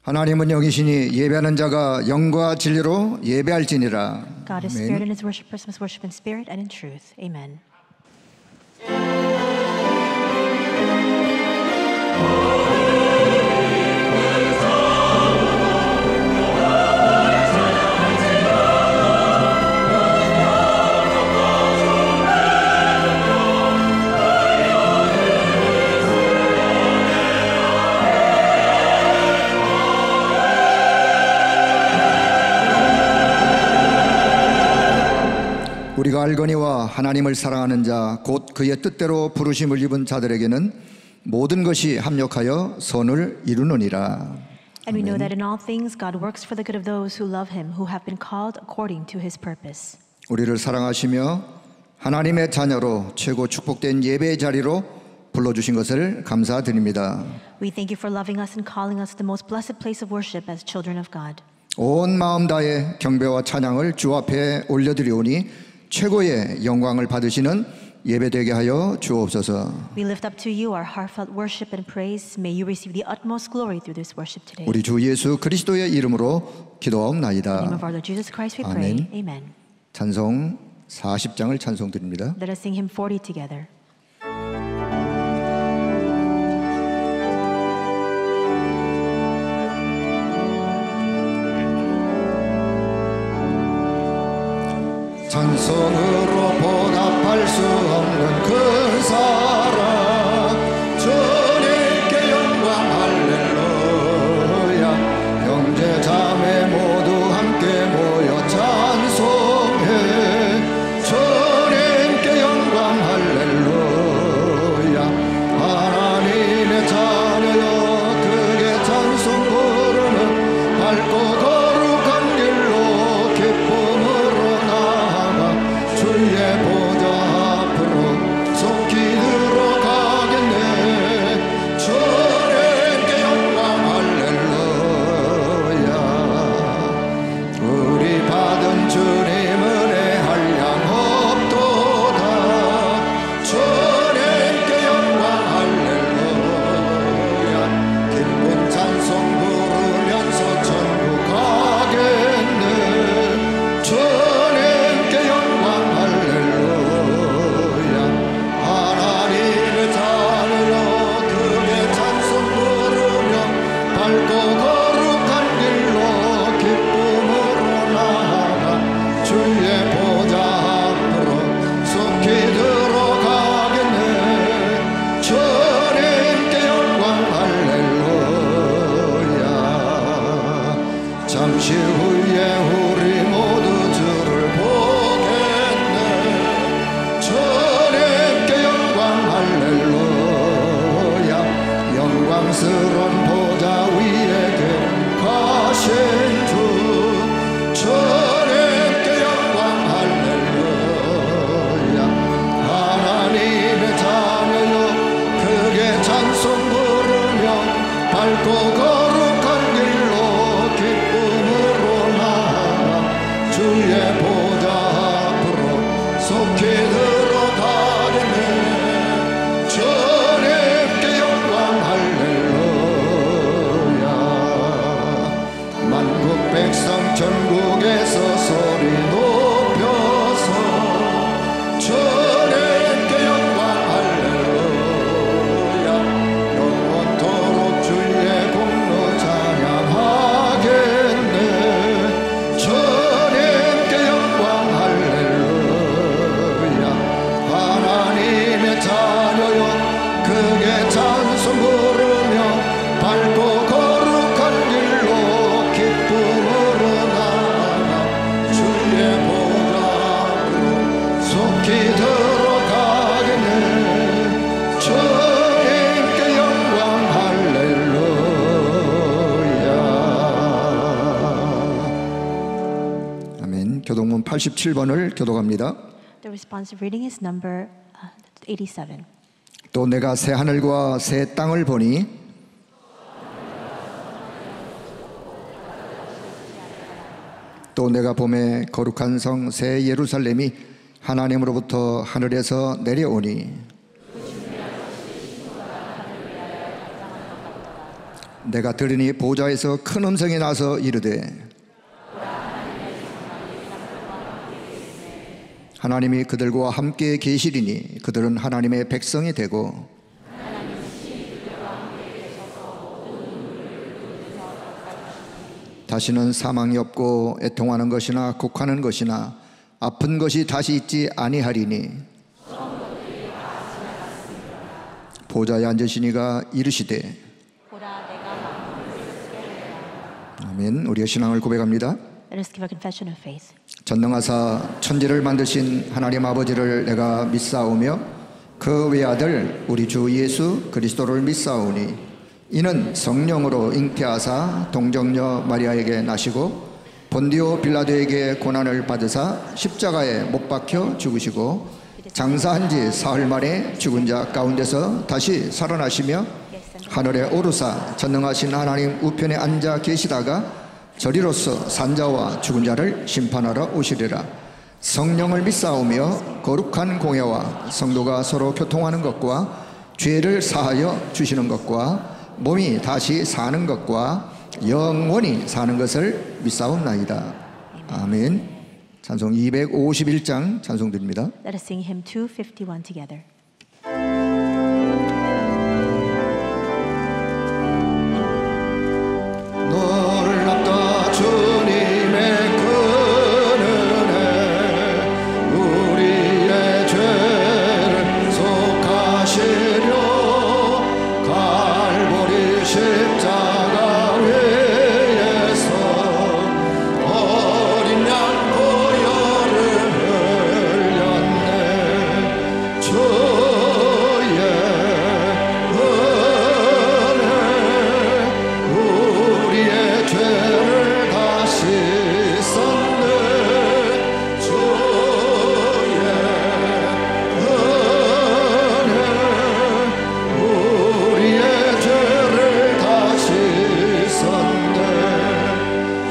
하나님은 영이시니 예배하는 자가 영과 진리로 예배할지니라. God is spirit and his worshipers must worship in spirit and in truth. Amen. 우리가 알거니와 하나님을 사랑하는 자 곧 그의 뜻대로 부르심을 입은 자들에게는 모든 것이 합력하여 선을 이루느니라. And we know that in all things God works for the good of those who love him, who have been called according to his purpose. 우리를 사랑하시며 하나님의 자녀로 최고 축복된 예배의 자리로 불러주신 것을 감사드립니다. We thank you for loving us and calling us to the most blessed place of worship as children of God. 온 마음 다해 경배와 찬양을 주 앞에 올려드리오니 최고의 영광을 받으시는 예배되게 하여 주옵소서. We lift up to you our heartfelt worship and praise. May you receive the utmost glory through this worship today. 우리 주 예수 그리스도의 이름으로 기도하옵나이다. In the name of our Lord Jesus Christ we pray. 아멘. Amen. 찬송 40장을 찬송드립니다. Let us sing hymn 40 together. 찬송으로 보답할 수 없는 그 사랑 주님께 영광 할렐루야. 형제 자매 모두 함께 모여 찬송해 주님께 영광 할렐루야. 하나님의 자녀여 크게 찬송 부르는 밝고 거룩한 길로 기쁨으로 주의 보좌 앞으로 속히 들어가겠네. 주님께 영광 할렐루야. 우리 받은 주님 은혜 한량 없도다. 주님께 영광 할렐루야. 기쁜 찬송 부르면서 천국 가겠네. 주님께 영광 할렐루야. 하나님의 자녀여 크게 찬송 부르며 밝고 거룩한 길로 기쁨으로 나아가 주의 보좌 앞으로 속히 들어가겠네. 주님께 영광 할렐루야. 잠시 후에 우리 모두 주를 보겠네. 주님께 영광 할렐루야. 영광스러운 보좌 위에 가신 주 주님께 영광 할렐루야. 하나님의 자녀여 크게 찬송 부르며 밝고 거룩한 길로 기쁨으로 나아가 주의 보좌 앞으로 속히 들어가겠네. 주님께 영광 할렐루야. 만국 백성 전국에서 소리 높여서 주님께 영광 할렐루야. 영원토록 주의 공로 찬양하겠네. 주님께 영광 할렐루야. 하나님의 자녀여 크게 찬송 부르며 밝고 거룩한 길로 기쁨으로 나아가 주의 보좌 앞으로 속히 들어가겠네. 주님께 영광 할렐루야. 아멘. 교동문 87번을 교독합니다. The responsive reading is number 87. 또 내가 새 하늘과 새 땅을 보니 또 내가 봄에 거룩한 성 새 예루살렘이 하나님으로부터 하늘에서 내려오니 내가 들으니 보좌에서 큰 음성이 나서 이르되 하나님이 그들과 함께 계시리니 그들은 하나님의 백성이 되고 다시는 사망이 없고 애통하는 것이나 곡하는 것이나 아픈 것이 다시 있지 아니하리니 보좌에 앉으시니가 이르시되 아멘. 우리의 신앙을 고백합니다. Let us give a confession of faith. 전능하사 천지를 만드신 하나님 아버지를 내가 믿사오며 그 외아들 우리 주 예수 그리스도를 믿사오니 이는 성령으로 잉태하사 동정녀 마리아에게 나시고 본디오 빌라도에게 고난을 받으사 십자가에 못 박혀 죽으시고 장사한 지 사흘 만에 죽은 자 가운데서 다시 살아나시며 하늘에 오르사 전능하신 하나님 우편에 앉아 계시다가 저리로서 산자와 죽은 자를 심판하러 오시리라. 성령을 믿사오며 거룩한 공예와 성도가 서로 교통하는 것과 죄를 사하여 주시는 것과 몸이 다시 사는 것과 영원히 사는 것을 믿사옵나이다. 아멘. 찬송 251장 찬송 드립니다. Let us sing hymn 251 together. 놀랍다 주님의 큰 은혜 우리의 죄를 속하시려 갈보리 십자가 위에서 어린 양 보혈을 흘렸네. 주의 은혜 우리의 죄를 다시 썼네. 주의 은혜 우리의 죄를 다시 썼네.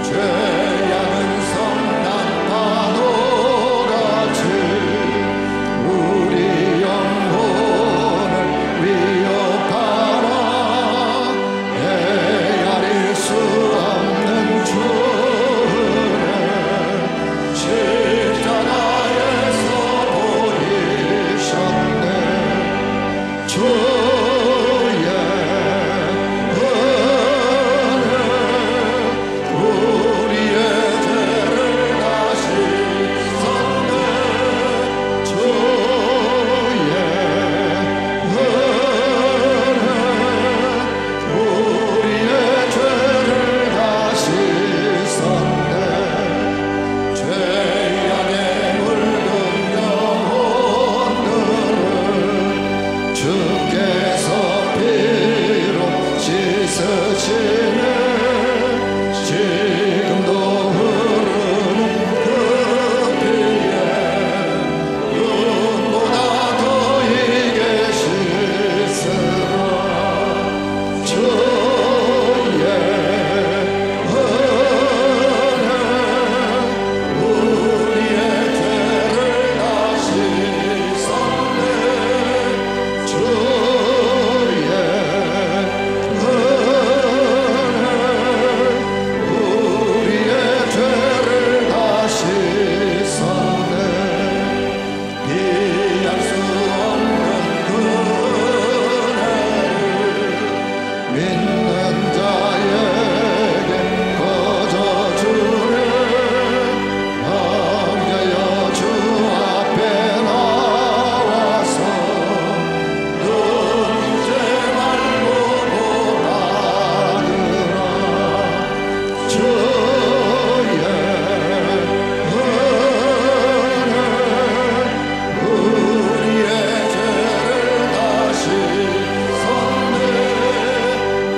죄악은 성난 파도같이 우리 영혼을 위협하라. 헤아릴 수 없는 주의 십자가에서 보이셨네. 주의 은혜 우리의 죄를 다시 썼네. 주의 은혜 우리의 죄를 다시 썼네. 죄악에 물든 영혼들을 주께서 피로 씻으시네. 지금도 흐르는 그 피에 눈보다 더이게 씻으라. 주의 은혜 우리의 죄를 다시 썼네. 주의 은혜 우리의 죄를 다시 썼네. 비할 수 없는 그 은혜를 믿는 자에게 거저주네. 함께여 주 앞에 나와서 눈제 말고 보라더라. 주의 은혜 우리의 죄를 다시 썼네.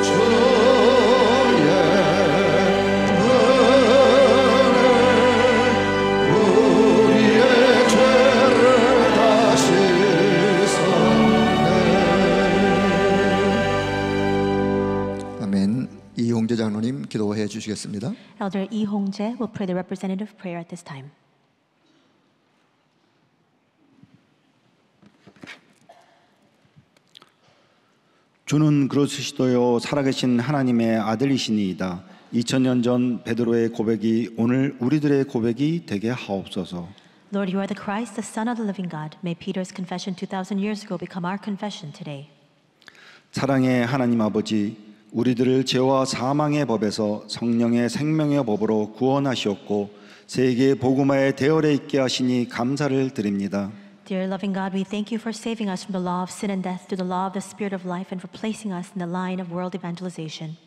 주의 은혜 우리의 죄를 다시 썼네. 아멘. 이홍재 장로님 기도해 주시겠습니다. Elder Lee Hong-jae will pray the representative prayer at this time. 주는 그리스도요 살아계신 하나님의 아들이시니이다. 2000년 전 베드로의 고백이 오늘 우리들의 고백이 되게 하옵소서. Lord, you are the Christ, the Son of the living God. May Peter's confession 2,000 years ago become our confession today. 사랑의 하나님 아버지, 우리들을 죄와 사망의 법에서 성령의 생명의 법으로 구원하시었고 세계 복음화의 대열에 있게 하시니 감사를 드립니다. Dear loving God, we thank you for saving us from the law of sin and death to the law of the Spirit of life and for placing us in the line of world evangelization.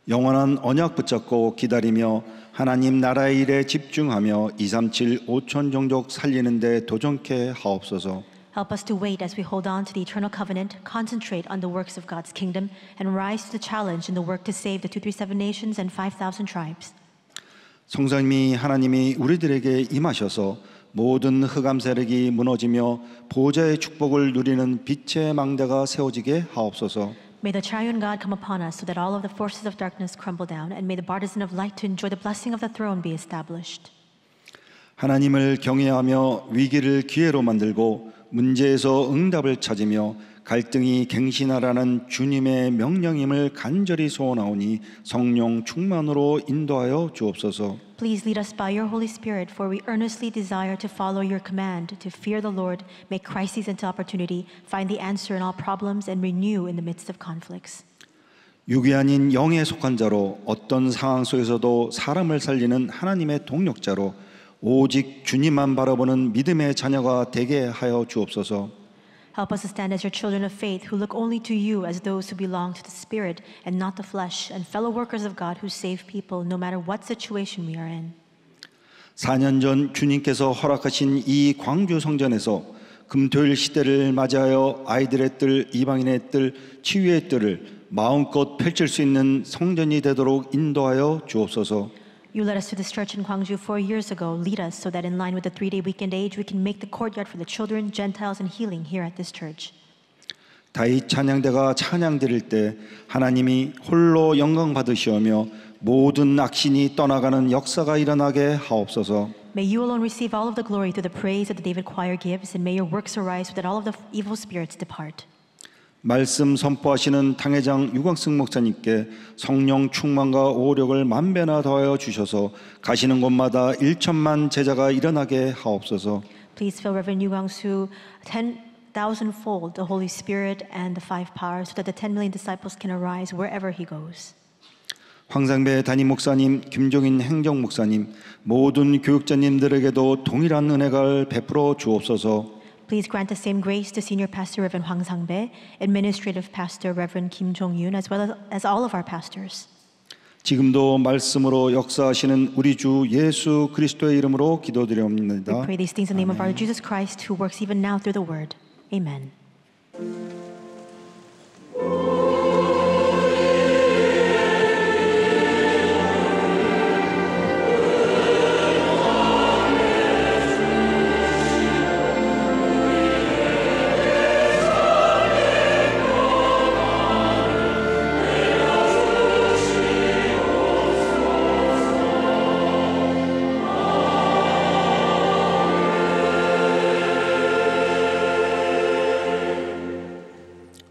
영원한 언약 붙잡고 기다리며 하나님 나라의 일에 집중하며 237 5천 종족 살리는 데 도전케 하옵소서. Help us to wait as we hold on to the eternal covenant, concentrate on the works of God's kingdom, and rise to the challenge in the work to save the 237 nations and 5,000 tribes. 성삼위 하나님이 우리들에게 임하셔서 모든 흑암 세력이 무너지며 보좌의 축복을 누리는 빛의 망대가 세워지게 하옵소서. May the triune God come upon us so that all of the forces of darkness crumble down, and may the partisan of light to enjoy the blessing of the throne be established. 하나님을 경외하며 위기를 기회로 만들고 문제에서 응답을 찾으며 갈등이 갱신하라는 주님의 명령임을 간절히 소원하오니 성령 충만으로 인도하여 주옵소서. Please lead us by your Holy Spirit, for we earnestly desire to follow your command, to fear the Lord, make crises into opportunity, find the answer in all problems, and renew in the midst of conflicts. 육이 아닌 영에 속한 자로 어떤 상황 속에서도 사람을 살리는 하나님의 동력자로 오직 주님만 바라보는 믿음의 자녀가 되게 하여 주옵소서. Help us to stand as your children of faith who look only to you as those who belong to the Spirit and not the flesh, and fellow workers of God who save people no matter what situation we are in. 4년 전 주님께서 허락하신 이 광주 성전에서 금토일 시대를 맞이하여 아이들의 뜰, 이방인의 뜰, 치유의 뜰을 마음껏 펼칠 수 있는 성전이 되도록 인도하여 주옵소서. You led us to this church in Gwangju 4 years ago. Lead us so that in line with the 3-day weekend age, we can make the courtyard for the children, Gentiles, and healing here at this church. 다윗 찬양대가 찬양 드릴 때 하나님이 홀로 영광 받으시오며 모든 악신이 떠나가는 역사가 일어나게 하옵소서. May you alone receive all of the glory through the praise that the David choir gives, and may your works arise so that all of the evil spirits depart. 말씀 선포하시는 당회장 유광승 목사님께 성령 충만과 오력을 만배나 더하여 주셔서 가시는 곳마다 1천만 제자가 일어나게 하옵소서. Please fill Reverend Yu Gwang-soo 10,000-fold the Holy Spirit and the 5 powers so that the 10 million disciples can arise wherever he goes. 황상배 담임 목사님, 김종인 행정 목사님, 모든 교육자님들에게도 동일한 은혜를 베풀어 주옵소서. Please grant the same grace to Senior Pastor Reverend Hwang Sang-bae, Administrative Pastor Reverend Kim Jong-yoon, as well as all of our pastors. 지금도 말씀으로 역사하시는 우리 주 예수 그리스도의 이름으로 We 기도드립니다. pray these things in the name of our Lord Jesus Christ, who works even now through the Word. Amen.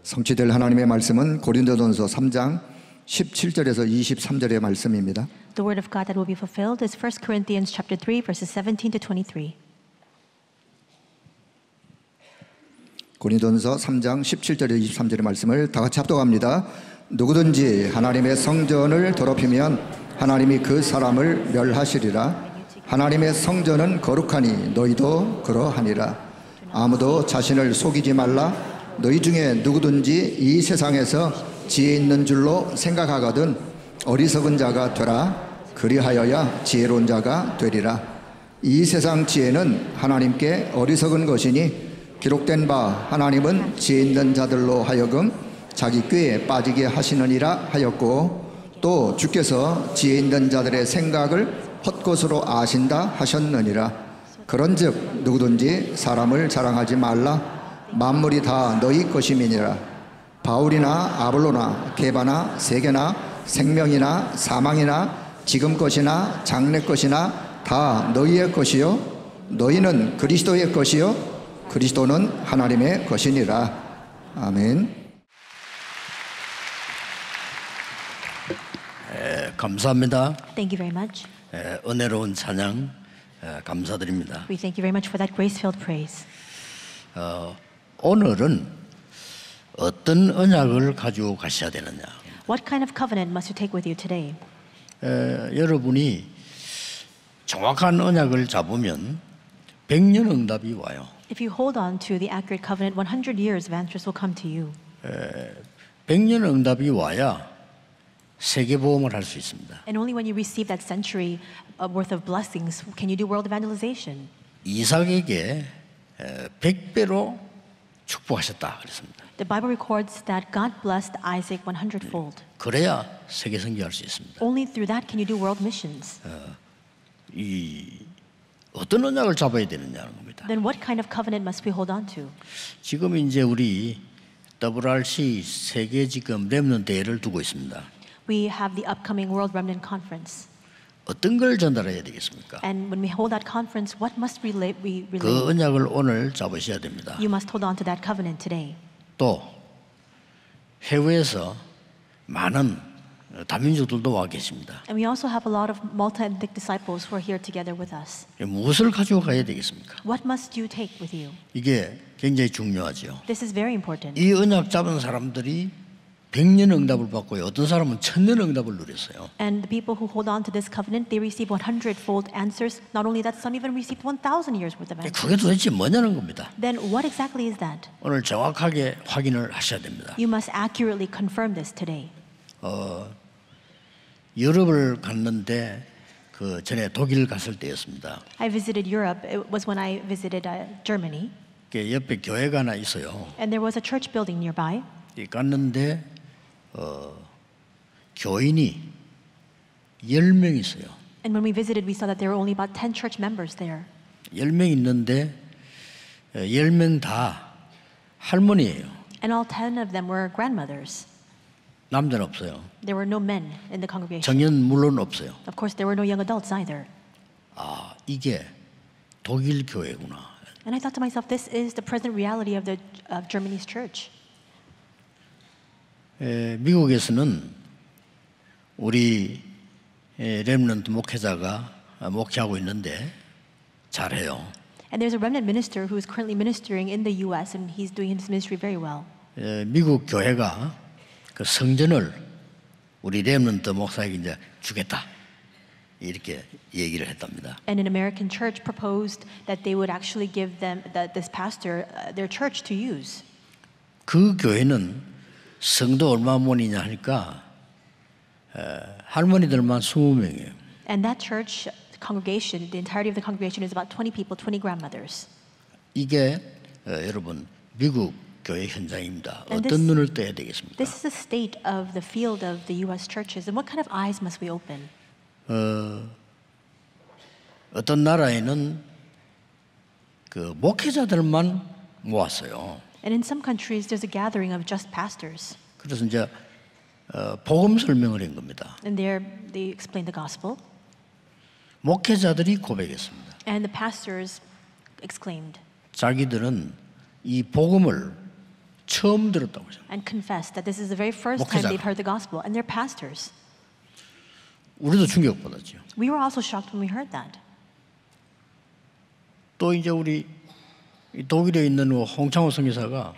성취될 하나님의 말씀은 고린도전서 3장 17절에서 23절의 말씀입니다. The word of God that will be fulfilled is 1 Corinthians chapter 3, verses 17 to 23. 고린도전서 3장 17절에서 23절의 말씀을 다 같이 합독합니다. 누구든지 하나님의 성전을 더럽히면 하나님이 그 사람을 멸하시리라. 하나님의 성전은 거룩하니 너희도 그러하니라. 아무도 자신을 속이지 말라. 너희 중에 누구든지 이 세상에서 지혜 있는 줄로 생각하거든 어리석은 자가 되라. 그리하여야 지혜로운 자가 되리라. 이 세상 지혜는 하나님께 어리석은 것이니 기록된 바 하나님은 지혜 있는 자들로 하여금 자기 꾀에 빠지게 하시느니라 하였고, 또 주께서 지혜 있는 자들의 생각을 헛것으로 아신다 하셨느니라. 그런즉 누구든지 사람을 자랑하지 말라. 만물이 다 너희 것임이니라. 바울이나 아볼로나 게바나 세계나 생명이나 사망이나 지금 것이나 장래 것이나 다 너희의 것이요 너희는 그리스도의 것이요 그리스도는 하나님의 것이니라. 아멘. 감사합니다. Thank you very much. 은혜로운 찬양 감사드립니다. We thank you very much for that grace-filled praise. 오늘은 어떤 언약을 가지고 가셔야 되느냐? What kind of covenant must you take with you today? 여러분이 정확한 언약을 잡으면 100년 응답이 와요. If you hold on to the accurate covenant, 100 years of answers will come to you. 100년 응답이 와야 세계보험을 할 수 있습니다. And only when you receive that century worth of blessings can you do world evangelization. 이삭에게 100배로 축복하셨다 그랬습니다. The Bible records that God blessed Isaac 100-fold. 그래야 세계 선교할 수 있습니다. Only through that can you do world missions. 어떤 언약을 잡아야 되느냐는 겁니다. Then what kind of covenant must we hold on to? 지금 이제 우리 WRC 세계 지금 렘넌트 대회를 두고 있습니다. We have the upcoming World Remnant Conference. 어떤 걸 전달해야 되겠습니까? And when we hold that conference, what must we relay? 그 언약을 오늘 잡으셔야 됩니다. You must hold on to that covenant today. 또 해외에서 많은 다민족들도 와 계십니다. And we also have a lot of multi-ethnic disciples who are here together with us. 무엇을 가지고 가야 되겠습니까? What must you take with you? 이게 굉장히 중요하죠. This is very important. 이 언약 잡은 사람들이 100년 응답을 받고요. 어떤 사람은 1000년 응답을 누렸어요. And the people who hold on to this covenant, they receive 100-fold answers. Not only that, some even received 1,000 years worth of answers. 그게 도대체 뭐냐는 겁니다. Then what exactly is that? 오늘 정확하게 확인을 하셔야 됩니다. You must accurately confirm this today. 유럽을 갔는데 그 전에 독일 갔을 때였습니다. I visited Europe. It was when I visited Germany. 그 옆에 교회가 하나 있어요. And there was a church building nearby. 갔는데 교인이 10명 있어요. And when we visited, we saw that there were only about 10 church members there. 10명 있는데 10명 다 할머니예요. And all 10 of them were grandmothers. 남자는 없어요. There were no men in the congregation. 청년 물론 없어요. Of course, there were no young adults either. 아, 이게 독일 교회구나. And I thought to myself, this is the present reality of Germany's church. 미국에서는 우리 렘넌트 목회자가 목회하고 있는데 잘해요. And there's a remnant minister who is currently ministering in the U.S. and he's doing his ministry very well. 미국 교회가 그 성전을 우리 렘넌트 목사에게 이제 주겠다 이렇게 얘기를 했답니다. And an American church proposed that they would actually give them this pastor their church to use. 그 교회는 성도 얼마 모이냐 하니까 할머니들만 20명이에요. And that church congregation, the entirety of the congregation is about 20 people, 20 grandmothers. 이게 여러분 미국 교회 현장입니다. And 어떤 눈을 떠야 되겠습니까? This is the state of the field of the U.S. churches. And what kind of eyes must we open? 어떤 나라에는 그 목회자들만 모았어요. And in some countries, there's a gathering of just pastors. 그래서 이제 복음 설명을 한 겁니다. And there they explain the gospel. 목회자들이 고백했습니다. And the pastors exclaimed 자기들은 이 복음을 처음 들었다고 하죠. and confessed that this is the very first time 목회자가. they've heard the gospel. And they're pastors. 우리도 충격받았죠. We were also shocked when we heard that. 또 이제 우리 독일에 있는 홍창호 선교사가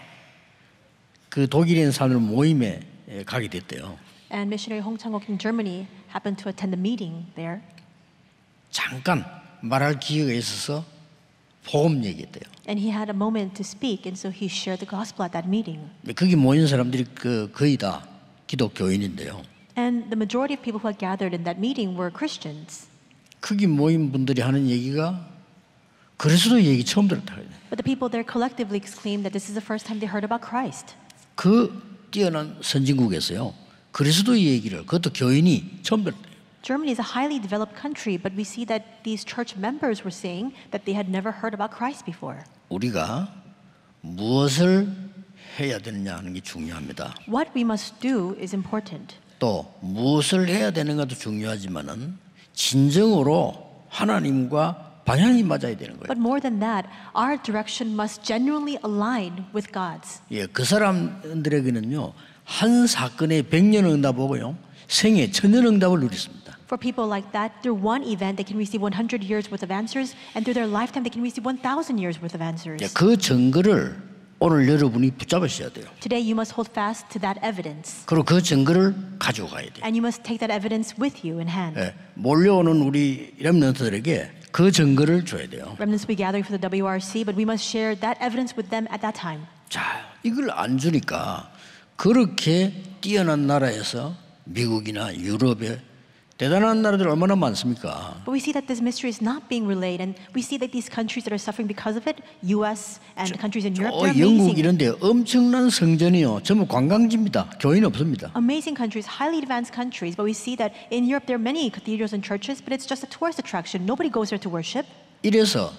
그 독일에 있는 사람들 모임에 가게 됐대요. And missionary Hong Chang-ok in Germany happened to attend the meeting there. 잠깐 말할 기회가 있어서 복음 얘기했대요. And he had a moment to speak, and so he shared the gospel at that meeting. 거기 모인 사람들이 거의 다 기독교인인데요. And the majority of people who had gathered in that meeting were Christians. 거기 모인 분들이 하는 얘기가 그리스도 얘기 처음 들었다. But the people there collectively exclaimed that this is the first time they heard about Christ. 그 뛰어난 선진국에서요. 그리스도의 얘기를 그것도 교인이 처음 들었대요. Germany is a highly developed country, but we see that these church members were saying that they had never heard about Christ before. 우리가 무엇을 해야 되느냐 하는 게 중요합니다. What we must do is important. 또 무엇을 해야 되는가도 중요하지만은 진정으로 하나님과 방향이 맞아야 되는 거예요. But more than that, our direction must genuinely align with God's. 예, 그 사람들에게는요 한 사건에 100년 응답 오고요 생애 1000년 응답을 누렸습니다. For people like that, through one event, they can receive 100 years worth of answers, and through their lifetime, they can receive 1,000 years worth of answers. 그 증거를 오늘 여러분이 붙잡으셔야 돼요. Today, you must hold fast to that evidence, 그리고 그 증거를 가지고 가야 돼요. and you must take that evidence with you in hand. 몰려오는 우리 렘넌트들에게 그 증거를 줘야 돼요. Remnants will be gathering for the WRC, but we must share that evidence with them at that time. 자, 이걸 안 주니까 그렇게 뛰어난 나라에서 미국이나 유럽에 대단한 나라들 얼마나 많습니까? But we see that this mystery is not being relayed, and we see that these countries that are suffering because of it, U.S. and countries in Europe, they're 영국 amazing. 이런데 엄청난 성전이요. 전부 관광지입니다. 교회는 없습니다. Amazing countries, highly advanced countries, but we see that in Europe there are many cathedrals and churches, but it's just a tourist attraction. Nobody goes there to worship. 이래서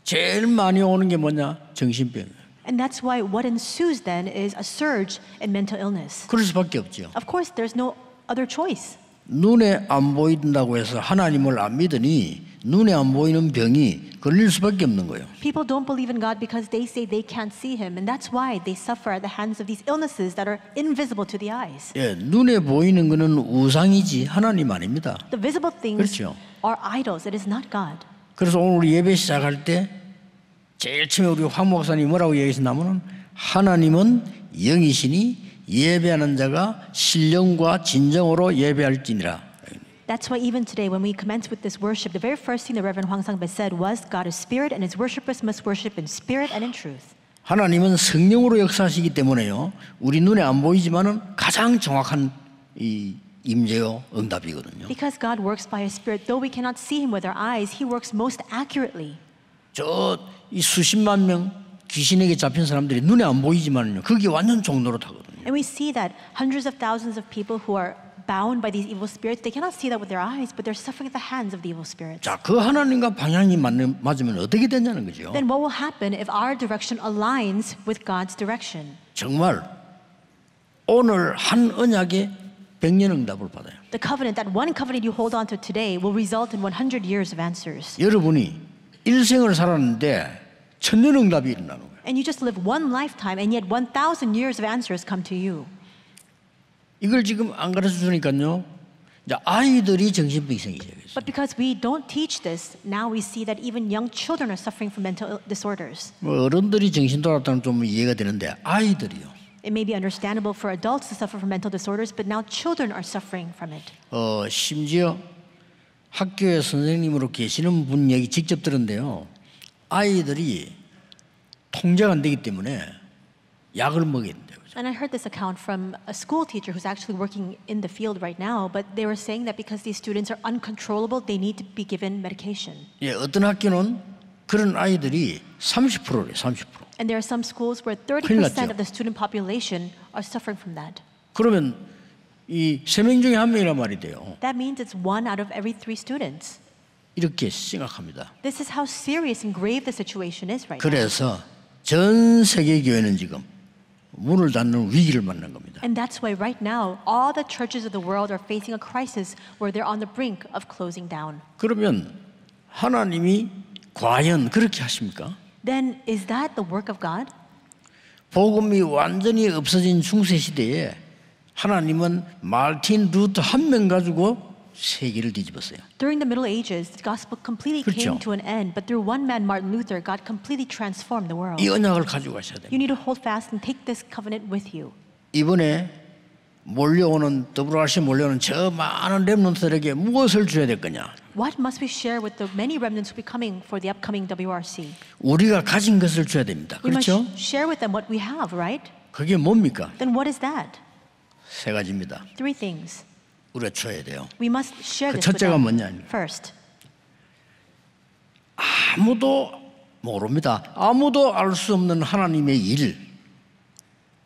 제일 많이 오는 게 뭐냐? 정신병이에요. And that's why what ensues then is a surge in mental illness. 그럴 수밖에 없죠. Of course, there's no other choice. 눈에 안 보인다고 해서 하나님을 안 믿으니 눈에 안 보이는 병이 걸릴 수밖에 없는 거예요. People don't believe in God because they say they can't see Him, and that's why they suffer at the hands of these illnesses that are invisible to the eyes. 예, 눈에 보이는 거는 우상이지 하나님 아닙니다. The visible things 그렇죠. are idols. It is not God. 그래서 오늘 우리 예배 시작할 때 제일 처음에 우리 황 목사님이 뭐라고 얘기했냐면은 하나님은 영이시니 예배하는 자가 신령과 진정으로 예배할지니라. That's why even today when we commence with this worship, the very first thing the Reverend Hwang Sang-bae said was, God is spirit and His worshipers must worship in spirit and in truth. 하나님은 성령으로 역사하시기 때문에요. 우리 눈에 안 보이지만은 가장 정확한 이 임재요 응답이거든요. Because God works by His Spirit, though we cannot see Him with our eyes, He works most accurately. 저 이 수십만 명 귀신에게 잡힌 사람들이 눈에 안 보이지만은요. 그게 완전 종노릇하거든요. And we see that hundreds of thousands of people who are bound by these evil spirits, they cannot see that with their eyes, but they're suffering at the hands of the evil spirits. 자, 그 하나님과 방향이 맞으면 어떻게 되냐는 거죠. Then what will happen if our direction aligns with God's direction? 정말 오늘 한 언약에 100년 응답을 받아요. The covenant, that one covenant you hold on to today will result in 100 years of answers. 여러분이 일생을 살았는데 천년 응답이 일어나는 거예요. And you just live one lifetime, and yet 1,000 years of answers come to you. 이걸 지금 안 가르쳐 주니까요. 이제 아이들이 정신병이 생기죠. But because we don't teach this, now we see that even young children are suffering from mental disorders. 뭐 어른들이 정신 돌아왔다는 좀 이해가 되는데 아이들이요. It may be understandable for adults to suffer from mental disorders, but now children are suffering from it. 심지어 학교에 선생님으로 계시는 분 얘기 직접 들었는데요. 아이들이 통제가 안 되기 때문에 약을 먹여야 된대요. And I heard this account from a school teacher who's actually working in the field right now, but they were saying that because these students are uncontrollable, they need to be given medication. 예, 어떤 학교는 그런 아이들이 30%래요. 30%. And there are some schools where 큰일 30% 났죠. of the student population are suffering from that. 그러면 이 3명 중에 1명이란 말이 돼요. That means it's 1 out of every 3 students. 이렇게 심각합니다. This is how serious and grave the situation is right now. 그래서 전 세계 교회는 지금 문을 닫는 위기를 맞는 겁니다. And that's why right now, all the churches of the world are facing a crisis where they're on the brink of closing down. 그러면 하나님이 과연 그렇게 하십니까? Then is that the work of God? 복음이 완전히 없어진 중세 시대에 하나님은 마틴 루터 한 명 가지고 세계를 뒤집었어요. During the Middle Ages, the gospel completely came to an end, but through one man, Martin Luther, God completely transformed the world. 이 언약을 가지고 가셔야 돼요. You need to hold fast and take this covenant with you. 이번에 몰려오는 WRC 몰려오는 저 많은 렘넌트들에게 무엇을 줘야 될 거냐? What must we share with the many remnants who will be coming for the upcoming WRC? 우리가 가진 것을 줘야 됩니다. We must 그렇죠? share with them what we have, right? 그게 뭡니까? Then what is that? 3가지입니다. 3 things. 우리가 줘야 돼요. We must share 그 this with 첫째가 them. 뭐냐? First, 아무도 모릅니다. 아무도 알 수 없는 하나님의 일,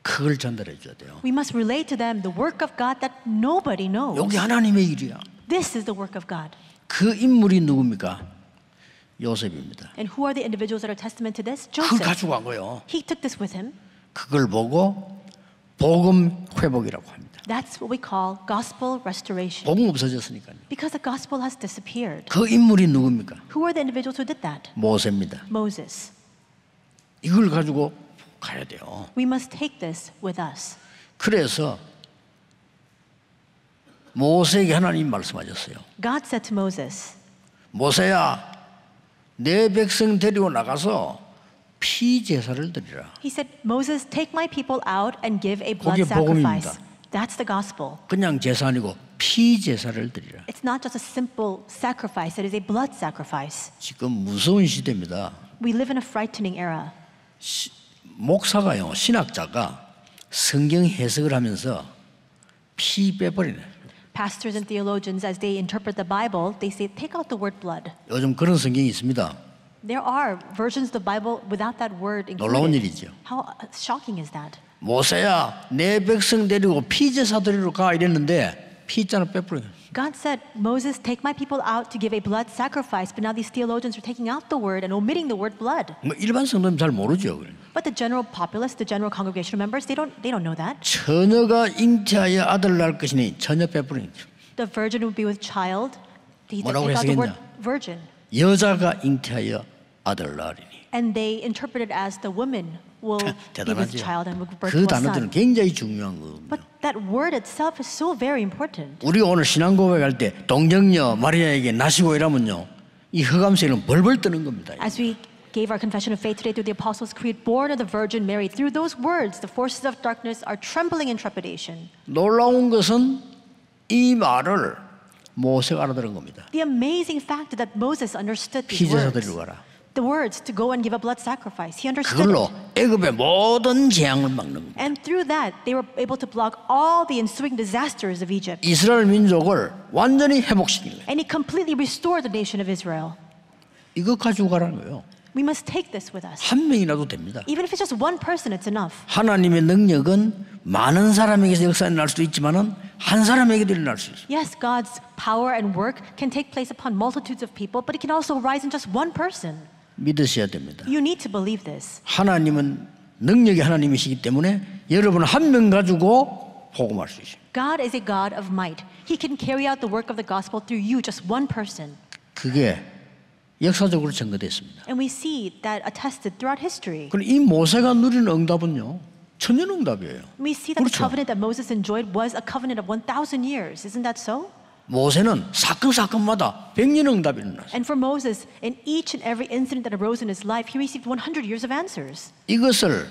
그걸 전달해 줘야 돼요. we must relate to them the work of God that nobody knows. 여기 하나님의 일이야. This is the work of God. 그 인물이 누굽니까? 요셉입니다. And who are the individuals that are testament to this? 그걸 Joseph. 가지고 간 거예요. He took this with him. 그걸 보고 복음 회복이라고 합니다. That's what we call gospel restoration. 복음 없어졌으니까요. Because the gospel has disappeared. 그 인물이 누굽니까? Who are the individuals who did that? 모세입니다. Moses. 이걸 가지고 가야 돼요. We must take this with us. 그래서 모세에게 하나님 말씀하셨어요. God said to Moses, 모세야, 내 백성 데리고 나가서 피 제사를 드리라. he said, Moses, take my people out and give a blood 그게 복음입니다. sacrifice. That's the gospel. 그냥 제사 아니고 피 제사를 드리라. It's not just a simple sacrifice, it is a blood sacrifice. 지금 무서운 시대입니다. We live in a frightening era. 목사가요, 신학자가 성경 해석을 하면서 피 빼버리네. Pastors and theologians, as they interpret the Bible, they say, take out the word blood. 요즘 그런 성경이 있습니다. There are versions of the Bible without that word 놀라운 included. 일이죠. How shocking is that? 모세야, 내 백성 데리고 피 제사 드리러 가 이랬는데 피자는 빼버려. God said, Moses, take my people out to give a blood sacrifice, but now these theologians are taking out the word and omitting the word blood. 뭐 일반 성도는 잘 모르죠. But the general populace, the general congregational members, they don't know that. 처녀가 잉태하여 아들 낳을 것이니 처녀 빼버리죠. The virgin would be with child. They take 뭐라고 out the word 해석했냐? virgin. 여자가 잉태하여 아들 낳으리니. And they interpret it as the woman will be with 대단하죠. child and will birth 그 to a 단어들은 son. 굉장히 중요한 거거든요. But that word itself is so very important. 우리가 오늘 신앙 고백할 때 동정녀 마리아에게 나시고 이러면요, 이 흑암세는 벌벌 뜨는 겁니다. As we gave our confession of faith today through the Apostles' Creed, born of the Virgin Mary, through those words, the forces of darkness are trembling in trepidation. 놀라운 것은 이 말을 모세가 알아들은 겁니다. The amazing fact is that Moses understood 피 these 제사 words. 드리러 가라. The words to go and give a blood sacrifice. He understood 그걸로 it. 애굽의 모든 재앙을 막는 겁니다. And through that, they were able to block all the ensuing disasters of Egypt. 이스라엘 민족을 완전히 회복시킨 거예요. And he completely restored the nation of Israel. 이거 가지고 가라는 거예요. We must take this with us. 한 명이라도 됩니다. Even if it's just one person, it's enough. 하나님의 능력은 많은 사람에게서 역사가 날 수도 있지만은 한 사람에게도 일어날 수 있어요. Yes, God's power and work can take place upon multitudes of people, but it can also rise in just one person. 믿으셔야 됩니다. You need to believe this. 하나님은 능력의 하나님이시기 때문에 여러분 한 명 가지고 복음할 수 있어요. God is a God of might. He can carry out the work of the gospel through you, just one person. 그게 역사적으로 증거됐습니다. And we see that attested throughout history. 그럼 이 모세가 누리는 응답은요, 천년 응답이에요. We see that the 그렇죠. covenant that Moses enjoyed was a covenant of 1,000 years. Isn't that so? 모세는 사건마다 100년 응답이 일어났어요. And for Moses, in each and every incident that arose in his life, he received 100 years of answers. 이것을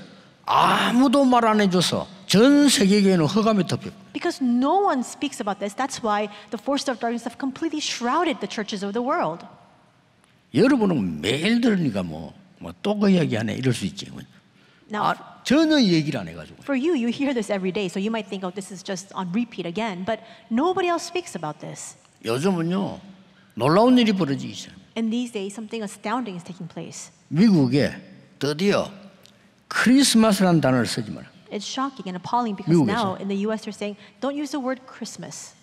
아무도 말 안 해줘서 전 세계교회는 흑암에 덮여. Because no one speaks about this, that's why the forces of darkness have completely shrouded the churches of the world. 여러분은 매일 들으니까 또 그 이야기 하네 이럴 수 있지. Now, 전혀 얘기를 안 해가지고. for you, you hear this every day, so you might think, oh, this is just on repeat again, but nobody else speaks about this. 요즘은요, 놀라운 일이 벌어지기 시작해요. And these days, something astounding is taking place. 미국에 드디어 크리스마스라는 단어를 쓰지 마라. It's shocking and appalling because 미국에서. now in the US they're saying, don't use the word Christmas.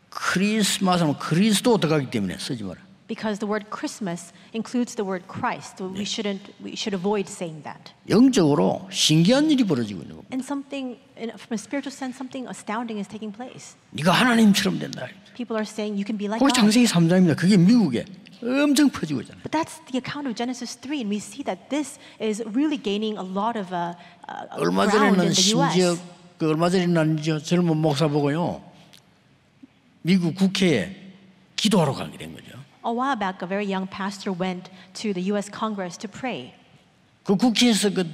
크리스마스는 그리스도 들어가기 때문에 쓰지 마라. Because the word Christmas includes the word Christ. So we should avoid saying that. 영적으로 신기한 일이 벌어지고 있는 겁니다. And something, from a spiritual sense, something astounding is taking place. 네가 하나님처럼 된다. People are saying you can be like 그게 God. 창세기 3장입니다. 그게 미국에 엄청 퍼지고 있잖아요. But that's the account of Genesis 3, and we see that this is really gaining a lot of 얼마 ground 전에는 in the 심지어 US. 얼마 전에는 젊은 목사 보고요, 미국 국회에 기도하러 가게 된 거죠. A while back, a very young pastor went to the US Congress to pray, 그 국회에서 그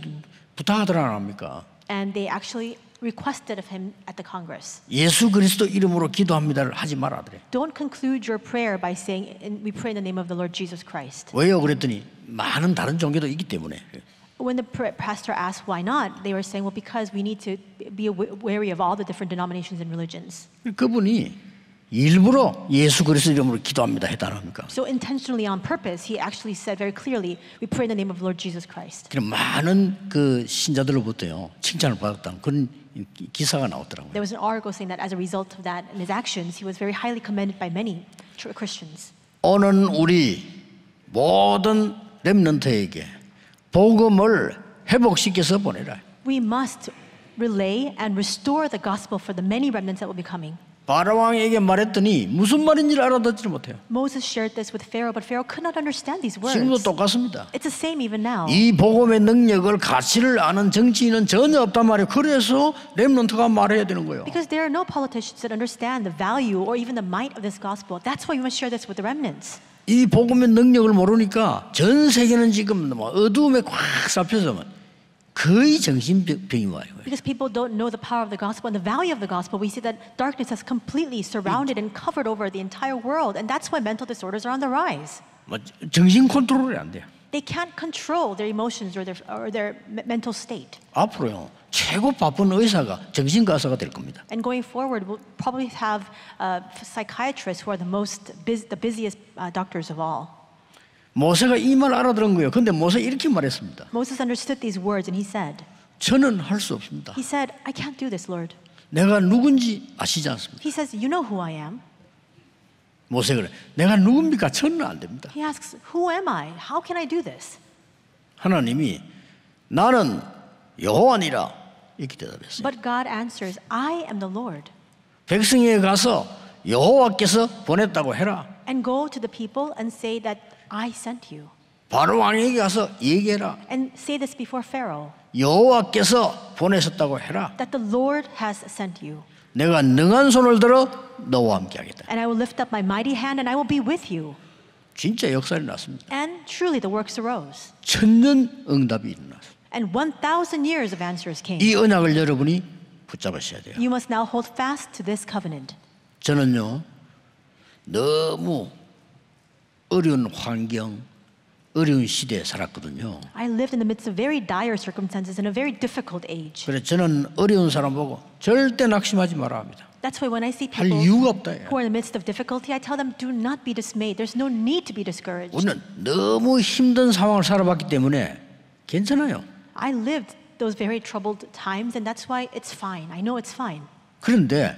부탁하더라 안 합니까? and they actually requested of him at the Congress. 예수 그리스도 이름으로 기도합니다를 하지 말아더래. Don't conclude your prayer by saying, we pray in the name of the Lord Jesus Christ. 왜요? 그랬더니 많은 다른 종교도 있기 때문에. When the pastor asked why not, they were saying, well, because we need to be wary of all the different denominations and religions. 그분이 일부러 예수 그리스도 이름으로 기도합니다 했다는 겁니까? So intentionally, on purpose, he actually said very clearly, we pray in the name of the Lord Jesus Christ. 그럼 많은 그 신자들로부터요 칭찬을 받았다는 그런 기사가 나왔더라고요. There was an article saying that as a result of that and his actions, he was very highly commended by many Christians. 오는 우리 모든 렘넌트에게 복음을 회복시켜서 보내라. We must relay and restore the gospel for the many remnants that will be coming. 바로왕에게 말했더니 무슨 말인지를 알아듣지 못해요. Moses shared this with Pharaoh, but Pharaoh could not understand these 지금도 words. 똑같습니다. It's the same even now. 이 복음의 능력을 가치를 아는 정치인은 전혀 없단 말이에요. 그래서 렘넌트가 말해야 되는 거예요. Because there are no politicians that understand the value or even the might of this gospel. That's why we must share this with the remnants. 이 복음의 능력을 모르니까 전 세계는 지금 뭐 어두움에 꽉 잡혀서 거의 정신병이 와요. Because people don't know the power of the gospel and the value of the gospel, we see that darkness has completely surrounded and covered over the entire world, and that's why mental disorders are on the rise. 뭐 정신 컨트롤이 안 돼요. They can't control their emotions or their mental state. 앞으로요 최고 바쁜 의사가 정신과 의사가 될 겁니다. And going forward, we'll probably have psychiatrists who are the busiest doctors of all. 모세가 이 말 알아들은 거예요. 근데 모세 이렇게 말했습니다. Moses understood these words and he said, 저는 할 수 없습니다. he said, I can't do this, Lord. 내가 누군지 아시지 않습니까? He says, you know who I am. 모세 그래. 내가 누굽니까? 저는 안 됩니다. He asks, who am I? How can I do this? 하나님이 나는 여호와니라 이렇게 대답했어요. But God answers, I am the Lord. 백성에게 가서 여호와께서 보냈다고 해라. And go to the people and say that I sent you. 바로 왕에게 가서 얘기해라. And say this before Pharaoh, 여호와께서 보내셨다고 해라. that the Lord has sent you. 내가 능한 손을 들어 너와 함께 하겠다. And I will lift up my mighty hand and I will be with you. 진짜 역사가 났습니다. And truly the works arose. 천년 응답이 일어났어요. And 1,000 years of answers came. 이 언약을 여러분이 붙잡으셔야 돼요. You must now hold fast to this covenant. 저는요 너무 어려운 환경, 어려운 시대에 살았거든요. I lived in the midst of very dire circumstances in a very difficult age. 그래서 저는 어려운 사람 보고 절대 낙심하지 말아 합니다. That's why when I see 할 people 이유가 없다. who are in the midst of difficulty, I tell them, do not be dismayed. There's no need to be discouraged. 우리는 너무 힘든 상황을 살아봤기 때문에 괜찮아요. I lived those very troubled times, and that's why it's fine. I know it's fine. 그런데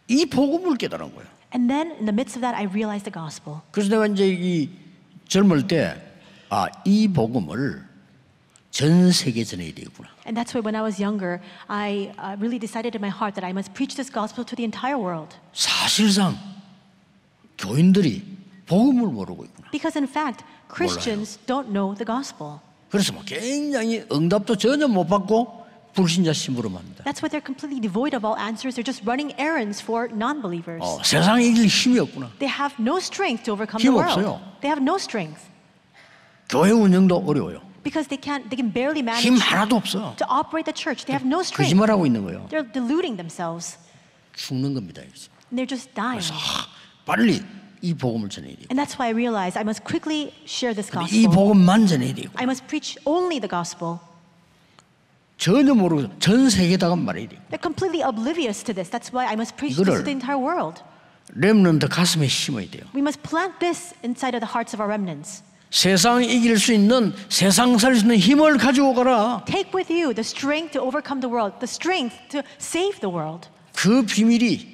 이 복음을 깨달은 거예요. And then in the midst of that, I realized the gospel. 그래서 내가 이제 이 젊을 때 이 복음을 전 세계 전해야 되겠구나. And that's why when I was younger, I really decided in my heart that I must preach this gospel to the entire world. 사실상 교인들이 복음을 모르고 있구나. Because in fact, Christians don't know the gospel. 그래서 뭐 굉장히 응답도 전혀 못 받고 불신자 심부름 합니다. That's why they're completely devoid of all answers. They're just running errands for non-believers. 세상에 이길 힘이 없구나. They have no strength to overcome 힘 the world. 없어요. They have no strength. 교회 운영도 어려워요. Because they can barely manage 힘 하나도 없어. to operate the church. They have no strength. 거짓말하고 있는 거예요. They're deluding themselves. 죽는 겁니다. And they're just dying. 빨리 이 복음을 전해야 돼요. And that's why I realized I must quickly share this 이 gospel. 복음만 전해야 돼요. I must preach only the gospel. 전혀 모르고 전 세계에다가 말해야 돼요. They're completely oblivious to this. That's why I must preach this to the entire world. 렘넌트 가슴에 심어야 돼요. We must plant this inside of the hearts of our remnants. 세상 이길 수 있는 세상 살 수 있는 힘을 가지고 가라. Take with you the strength to overcome the world, the strength to save the world. 그 비밀이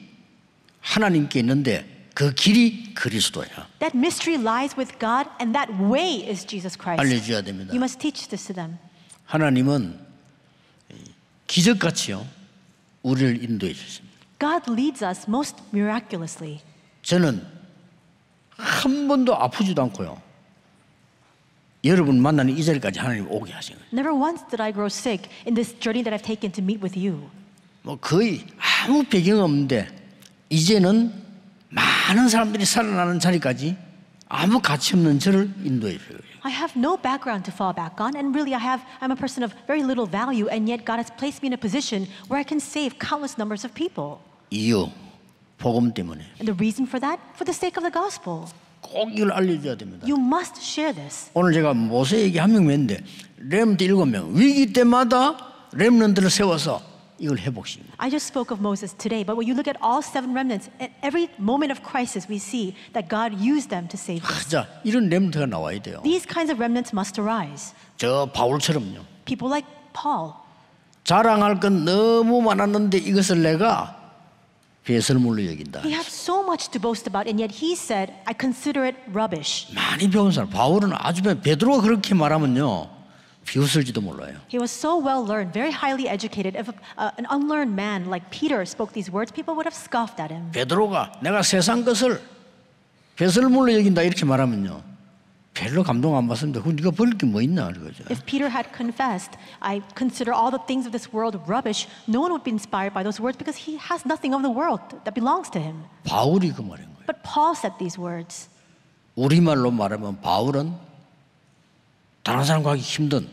하나님께 있는데 그 길이 그리스도야. That mystery lies with God, and that way is Jesus Christ. 알려줘야 됩니다. You must teach this to them. 하나님은 기적같이요 우리를 인도해 주십니다. God leads us most miraculously. 저는 한 번도 아프지도 않고요. 여러분 만나는 이 자리까지 하나님 오게 하신 거예요. Never once did I grow sick in this journey that I've taken to meet with you. 뭐 거의 아무 배경 없는데 이제는 많은 사람들이 살아나는 자리까지 아무 가치 없는 저를 인도해 줘요. I have no background to fall back on, and really I'm a person of very little value, and yet God has placed me in a position where I can save countless numbers of people. 이유 복음 때문에 And the reason for that? For the sake of the gospel. 꼭 이걸 알려줘야 됩니다. You must share this. 오늘 제가 모세에게 한 명 맺는데 렘넌트 7명 위기 때마다 렘넌트를 세워서 이걸 회복시킵니다. I just spoke of Moses today, but when you look at all 7 remnants, at every moment of crisis, we see that God used them to save us. 자, 이런 렘넌트가 나와야 돼요. These kinds of remnants must arise. 저 바울처럼요. People like Paul. 자랑할 건 너무 많았는데 이것을 내가 배설물로 여긴다. He had so much to boast about, and yet he said, I consider it rubbish. 많이 배운 사람. 바울은 아주 베드로가 그렇게 말하면요. 비웃을지도 몰라요. He was so well learned, very highly educated. If an unlearned man like Peter spoke these words, people would have scoffed at him. 베드로가 내가 세상 것을 배설물로 여긴다 이렇게 말하면요, 별로 감동 안 받습니다. 그럼 네가 버릴 게 뭐 있나 그거죠. If Peter had confessed, I consider all the things of this world rubbish, no one would be inspired by those words because he has nothing of the world that belongs to him. 바울이 그 말인 거예요. But Paul said these words. 우리말로 말하면 바울은 다른 사람과 하기 힘든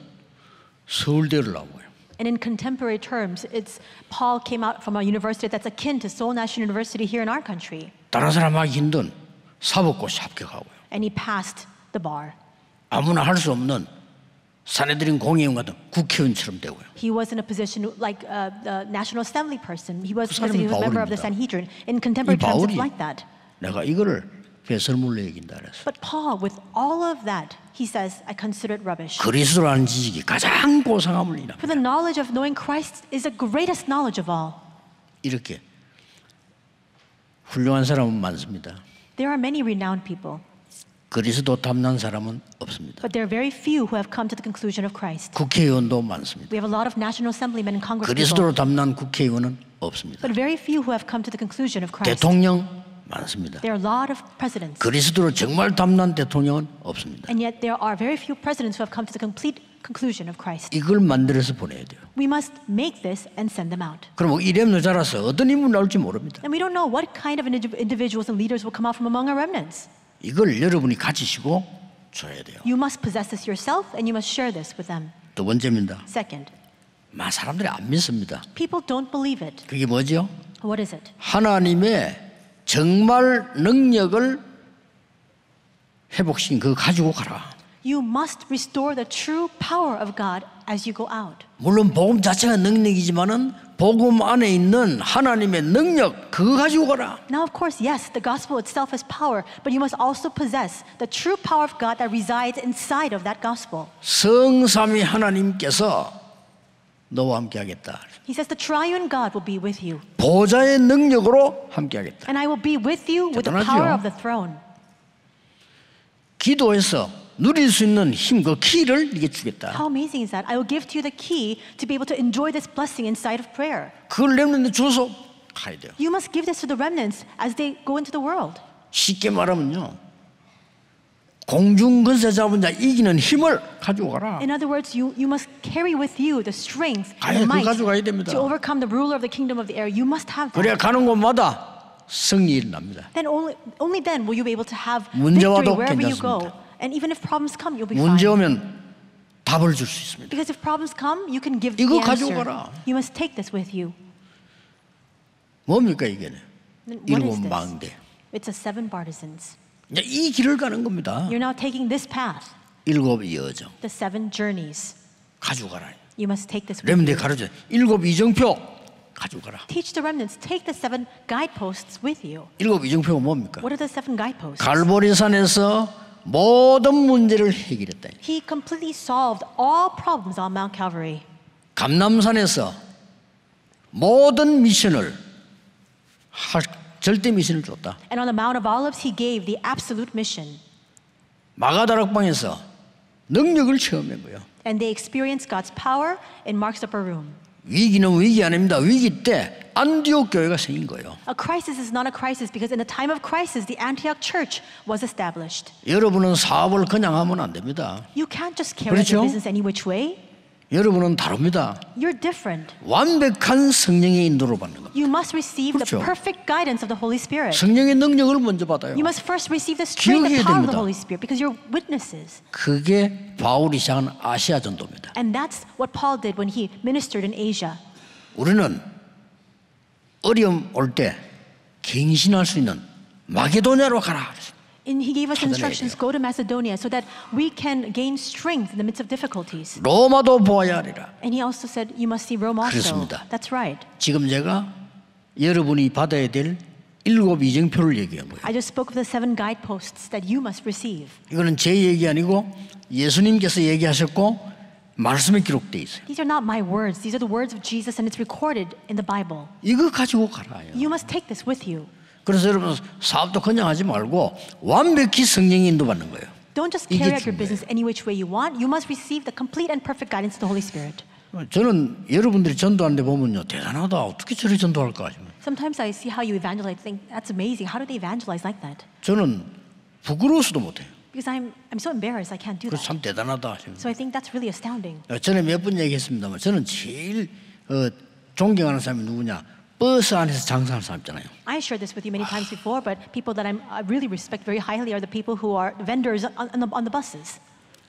서울대를 나온 거예요. And in contemporary terms, it's Paul came out from a university that's akin to Seoul National University here in our country, 다른 사람 하기 힘든 사법고시 합격하고요. and he passed the bar. 아무나 할 수 없는 사내들인 공의원 같은 국회의원처럼 되고요. He was in a position like the National Assembly person. He was 그 because he 사람이 was a member of the 바울입니다. Sanhedrin. In 이 contemporary terms, 바울이 it's like that. 내가 이거를 배설물로 여긴다 그랬어. But Paul, with all of that, he says, I consider it rubbish. 그리스도라는 지식이 가장 고상함을 인합니다. For the knowledge of knowing Christ is the greatest knowledge of all. 이렇게 훌륭한 사람은 많습니다. There are many renowned people, 그리스도 탐난 사람은 없습니다. but there are very few who have come to the conclusion of Christ. 국회의원도 많습니다. We have a lot of national assemblymen and congresspeople, 그리스도로 탐난 국회의원은 없습니다. but very few who have come to the conclusion of Christ. 대통령 많습니다. There are a lot of presidents, 그리스도로 정말 탐난 대통령은 없습니다. and yet there are very few presidents who have come to the complete conclusion of Christ. 이걸 만들어서 보내야 돼요. We must make this and send them out. 그럼 이 렘너 자라서 어떤 인물 나올지 모릅니다. And we don't know what kind of individuals and leaders will come out from among our remnants. 이걸 여러분이 가지시고 줘야 돼요. You must possess this yourself, and you must share this with them. 두 번째입니다. Second, 사람들이 안 믿습니다. people don't believe it. 그게 뭐죠? What is it? 하나님의 정말 능력을 회복시킨 그거 가지고 가라. You must restore the true power of God as you go out. 물론 복음 자체가 능력이지만은 복음 안에 있는 하나님의 능력 그거 가지고 가라. Now, of course, yes, the gospel itself has power, but you must also possess the true power of God that resides inside of that gospel. 성삼위 하나님께서 너와 함께하겠다. He says the triune God will be with you, 보좌의 능력으로 함께하겠다. and I will be with you with the 대단하죠? power of the throne. 기도해서 누릴 수 있는 힘, 그 키를 네게 주겠다. How amazing is that? I will give to you the key to be able to enjoy this blessing inside of prayer. 그걸 렘넌트에 줘서 가야 돼요. You must give this to the remnants as they go into the world. 쉽게 말하면요, 공중 권세 잡은 자 이기는 힘을 가지고 가라. In other words, you must carry with you the strength 가야, and the 그거 might 가져가야 됩니다. to overcome the ruler of the kingdom of the air. You must have that. 그래야 가는 곳마다 승리 일어납니다. Then only then will you be able to have 문제 victory 와도 wherever you 괜찮습니다. go. And even if problems come, you'll be 문제 fine. 오면 답을 줄 수 있습니다. Because if problems come, you can give the 이거 answer. 가지고 가라. You must take this with you. 뭡니까 이게? Then what is 일곱 this? 망대. It's a seven partisans. 이제 이 길을 가는 겁니다. You're now taking this path, 일곱 여정 the seven journeys. 가지고 가라. You must take this with 렘넌트에 you. 가르쳐. 일곱 이정표 가지고 가라. Teach the remnants. Take the seven guideposts with you. 일곱 이정표가 뭡니까? What are the seven guideposts? 갈보리산에서 모든 문제를 해결했다. He completely solved all problems on Mount Calvary. 감람산에서 모든 미션을 절대 미션을 줬다. And on the Mount of Olives, he gave the absolute mission. 마가다락방에서 능력을 체험한 거예요. And they experienced God's power in Mark's upper room. 위기는 위기 아닙니다. 위기 때 안디옥 교회가 생긴 거예요. A crisis is not a crisis because in the time of crisis, the Antioch church was established. 여러분은 사업을 그냥 하면 안 됩니다. You can't just carry out your 그렇죠? business any which way. 여러분은 다릅니다. You're different. 완벽한 성령의 인도를 받는 겁니다. You must receive the 그렇죠. perfect guidance of the Holy Spirit. 성령의 능력을 먼저 받아요. You must first receive the strength 기억해야 and power of the 됩니다. Holy Spirit because you're witnesses. 그게 바울이 시작한 아시아 전도입니다. And that's what Paul did when he ministered in Asia. 우리는 어려움 올 때 갱신할 수 있는 마게도냐로 가라. And he gave us 찾아내야 instructions, 돼요. go to Macedonia so that we can gain strength in the midst of difficulties. 로마도 보아야 하리라. And he also said, you must see Rome also. 그렇습니다. That's right. 지금 제가 여러분이 받아야 될 일곱 이정표를 얘기한 거예요. I just spoke of the seven guideposts that you must receive. 이거는 제 얘기 아니고 예수님께서 얘기하셨고 말씀에 기록돼 있어요. These are not my words. These are the words of Jesus and it's recorded in the Bible. 이거 가지고 가라요. You must take this with you. 그래서 여러분 사업도 그냥 하지 말고 완벽히 성령의 인도받는 거예요. Don't just 이게 carry out your 중요해요. business any which way you want. You must receive the complete and perfect guidance of the Holy Spirit. 저는 여러분들이 전도하는데 보면요, 대단하다. 어떻게 저리 전도할까 싶어요. Sometimes I see how you evangelize. Think that's amazing. How do they evangelize like that? 저는 부끄러워서도 못해요. Because I'm so embarrassed. I can't do 그래서 that. 참 대단하다. So I think that's really astounding. 전에 몇 번 얘기했습니다만 저는 제일 존경하는 사람이 누구냐? 버스 안에서 장사하는 사람 있잖아요. I shared this with you many times before, but people that I really respect very highly are the people who are vendors on the buses.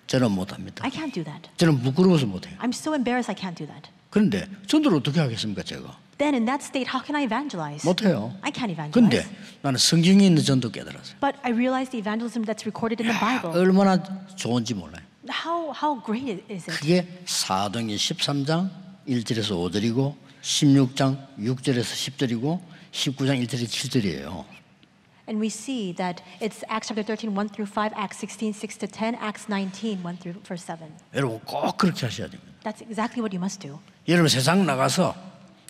저는 못합니다. I can't do that. 저는 부끄러워서 못해요. I'm so embarrassed. I can't do that. 그런데 전도를 어떻게 하겠습니까, 제가? Then in that state, how can I evangelize? 못해요. I can't evangelize. 근데 나는 성경에 있는 전도 깨달았어요. But I realized the evangelism that's recorded in the Bible. 얼마나 좋은지 몰라요. How great is it? 그게 사도행전 13장 1절에서 5절이고 16장 6절에서 10절이고 19장 1절에서 7절이에요. And we see that it's Acts chapter 13, 1 through 5, Acts 16, 6 to 10, Acts 19, 1 through verse 7. 여러분 꼭 그렇게 하셔야 됩니다. That's exactly what you must do. 여러분 세상 나가서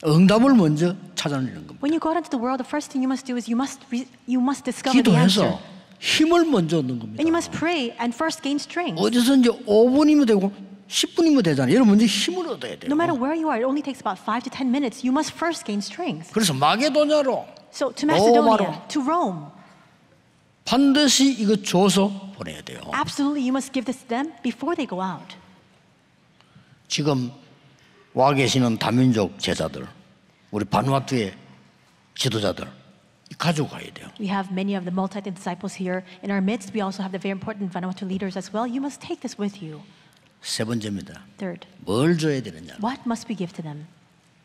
응답을 먼저 찾아내는 겁니다. When you go out into the world, the first thing you must do is you must discover the answer. 기도해서 힘을 먼저 얻는 겁니다. And you must pray and first gain strength. 어디서든지 5분이면 되고 10분이면 되잖아요. 여러분 먼저 힘을 얻어야 돼요. No matter where you are, it only takes about 5 to 10 minutes. You must first gain strength. 그래서 마게도냐로 So to Macedonia, 로마로. to Rome, 반드시 이거 줘서 보내야 돼요. absolutely you must give this to them before they go out. 지금 와 계시는 다민족 제자들, 우리 바누아투의 지도자들 가지고 가야 돼요. We have many of the multi-ethnic disciples here in our midst. We also have the very important Vanuatu leaders as well. You must take this with you. 세 번째입니다. Third, 뭘 줘야 되느냐? what must we give to them?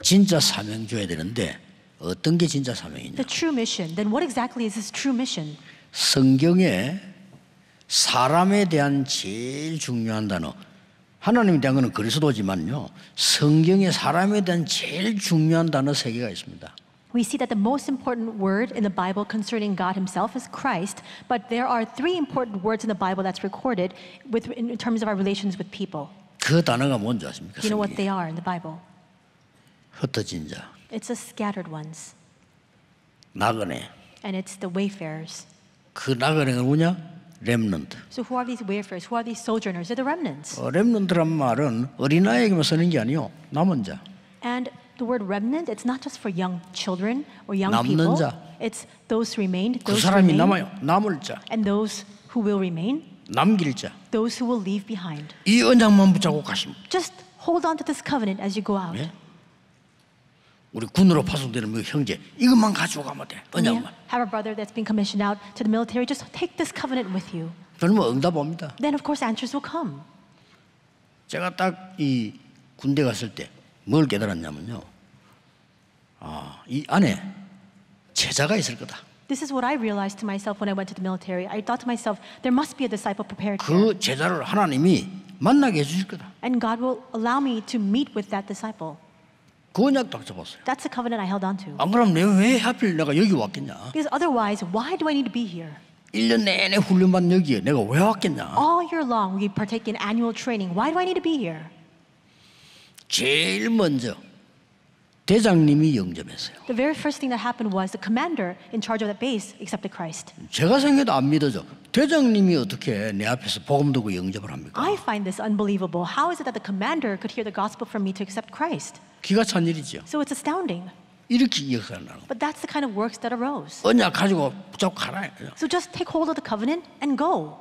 진짜 사명 줘야 되는데 어떤 게 진짜 사명이냐? The true mission. Then what exactly is this true mission? 성경에 사람에 대한 제일 중요한 단어, 하나님에 대한 것은 그리스도지만요, 성경에 사람에 대한 제일 중요한 단어 세 개가 있습니다. We see that the most important word in the Bible concerning God himself is Christ, but there are 3 important words in the Bible that's recorded in terms of our relations with people. 그 단어가 뭔지 아십니까? Do you know what 성경에? they are in the Bible? 흩어진 자, It's the scattered ones, 나그네. and it's the wayfarers. 그 나그네가 누구냐? 렘넌트. So who are these wayfarers? Who are these sojourners? They're the remnants. 렘넌트란 말은 어린아이에게만 쓰는 게 아니요, 남은 자. And the word remnant, it's not just for young children or young 남는 people. 자. It's those who remained, 그 those who 사람이 remain, 남아요. 남을 자, and those who will remain, 남길 자. those who will leave behind. 이 언약만 붙잡고 가시면 Just hold on to this covenant as you go out. 네? 우리 군으로 파송되는 그 형제 이것만 가지고 가면 돼. When you 언약만. have a brother that's been commissioned out to the military, just take this covenant with you. 그러면 응답 옵니다. Then of course answers will come. 제가 딱 이 군대 갔을 때 뭘 깨달았냐면요, 이 안에 제자가 있을 거다. This is what I realized to myself when I went to the military. I thought to myself, there must be a disciple prepared here. 그 제자를 하나님이 만나게 해주실 거다. And God will allow me to meet with that disciple. 그 언약도 잡았어요. That's the covenant I held on to. 안 그러면 왜 하필 내가 여기 왔겠냐? Because otherwise, why do I need to be here? 1년 내내 훈련받는 여기에 내가 왜 왔겠냐? All year long, we partake in annual training. Why do I need to be here? 제일 먼저 대장님이 영접했어요. The very first thing that happened was the commander in charge of that base accepted Christ. 제가 생각해도 안 믿어져. 대장님이 어떻게 내 앞에서 복음 듣고 영접을 합니까? I find this unbelievable. How is it that the commander could hear the gospel from me to accept Christ? 기가 찬 일이죠. So it's astounding. 이렇게 역사를 나는. But that's the kind of works that arose. 언약 가지고 붙잡고 가라. So just take hold of the covenant and go.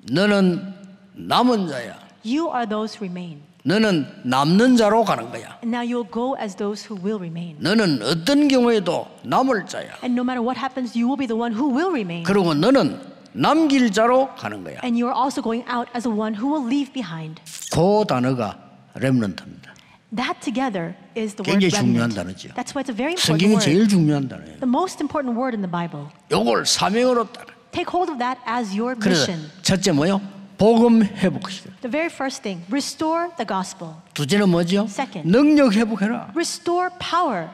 너는 남은 자야. You are those who remain. 너는 남는 자로 가는 거야. And now you'll go as those who will remain. 너는 어떤 경우에도 남을 자야. And no matter what happens, you will be the one who will remain. 그리고 너는 남길 자로 가는 거야. And you are also going out as the one who will leave behind. 그 단어가 렘넌트입니다. That together is the word 굉장히 중요한 remnant. 단어죠. That's why it's a very important 성경이 word. 제일 중요한 단어예요. The most important word in the Bible. 요걸 사명으로 딱. Take hold of that as your 그래서 mission. 첫째 뭐요? 복음 회복시켜. The very first thing, restore the gospel. 두째는 뭐죠? Second. 능력 회복해라. Restore power.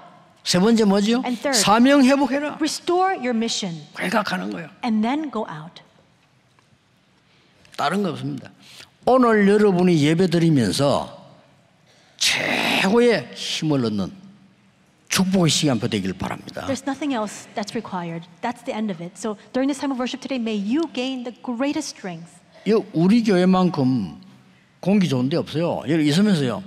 세 번째 뭐죠? And third. 사명 회복해라. Restore your mission. 회각하는 거예요. And then go out. 다른 거 없습니다. 오늘 여러분이 예배 드리면서 최고의 힘을 얻는 축복의 시간표 되길 바랍니다. There's nothing else that's required. That's the end of it. So during this time of worship today, may you gain the greatest strength. 우리 교회만큼 공기 좋은 데 없어요. 여기 있으면서요.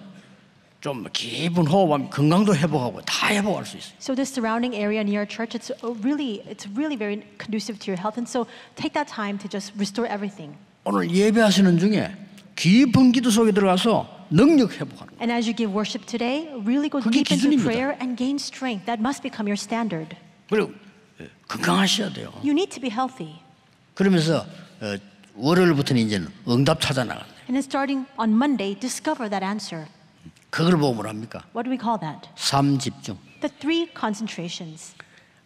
좀 깊은 호흡하면 건강도 회복하고 다 회복할 수 있어요. So this surrounding area near our church, it's really very conducive to your health. And so take that time to just restore everything. 오늘 예배하시는 중에 깊은 기도 속에 들어가서 능력 회복하는 거예요. And as you give worship today, really go 그게 deep into 기준입니다. prayer and gain strength. That must become your standard. 그리고 건강하셔야 돼요. You need to be healthy. 그러면서 월요일부터는 이제는 응답 찾아 나간다. And then starting on Monday, discover that answer. 그걸 보고 뭐랍니까? What do we call that? 삶 집중. The 3 concentrations.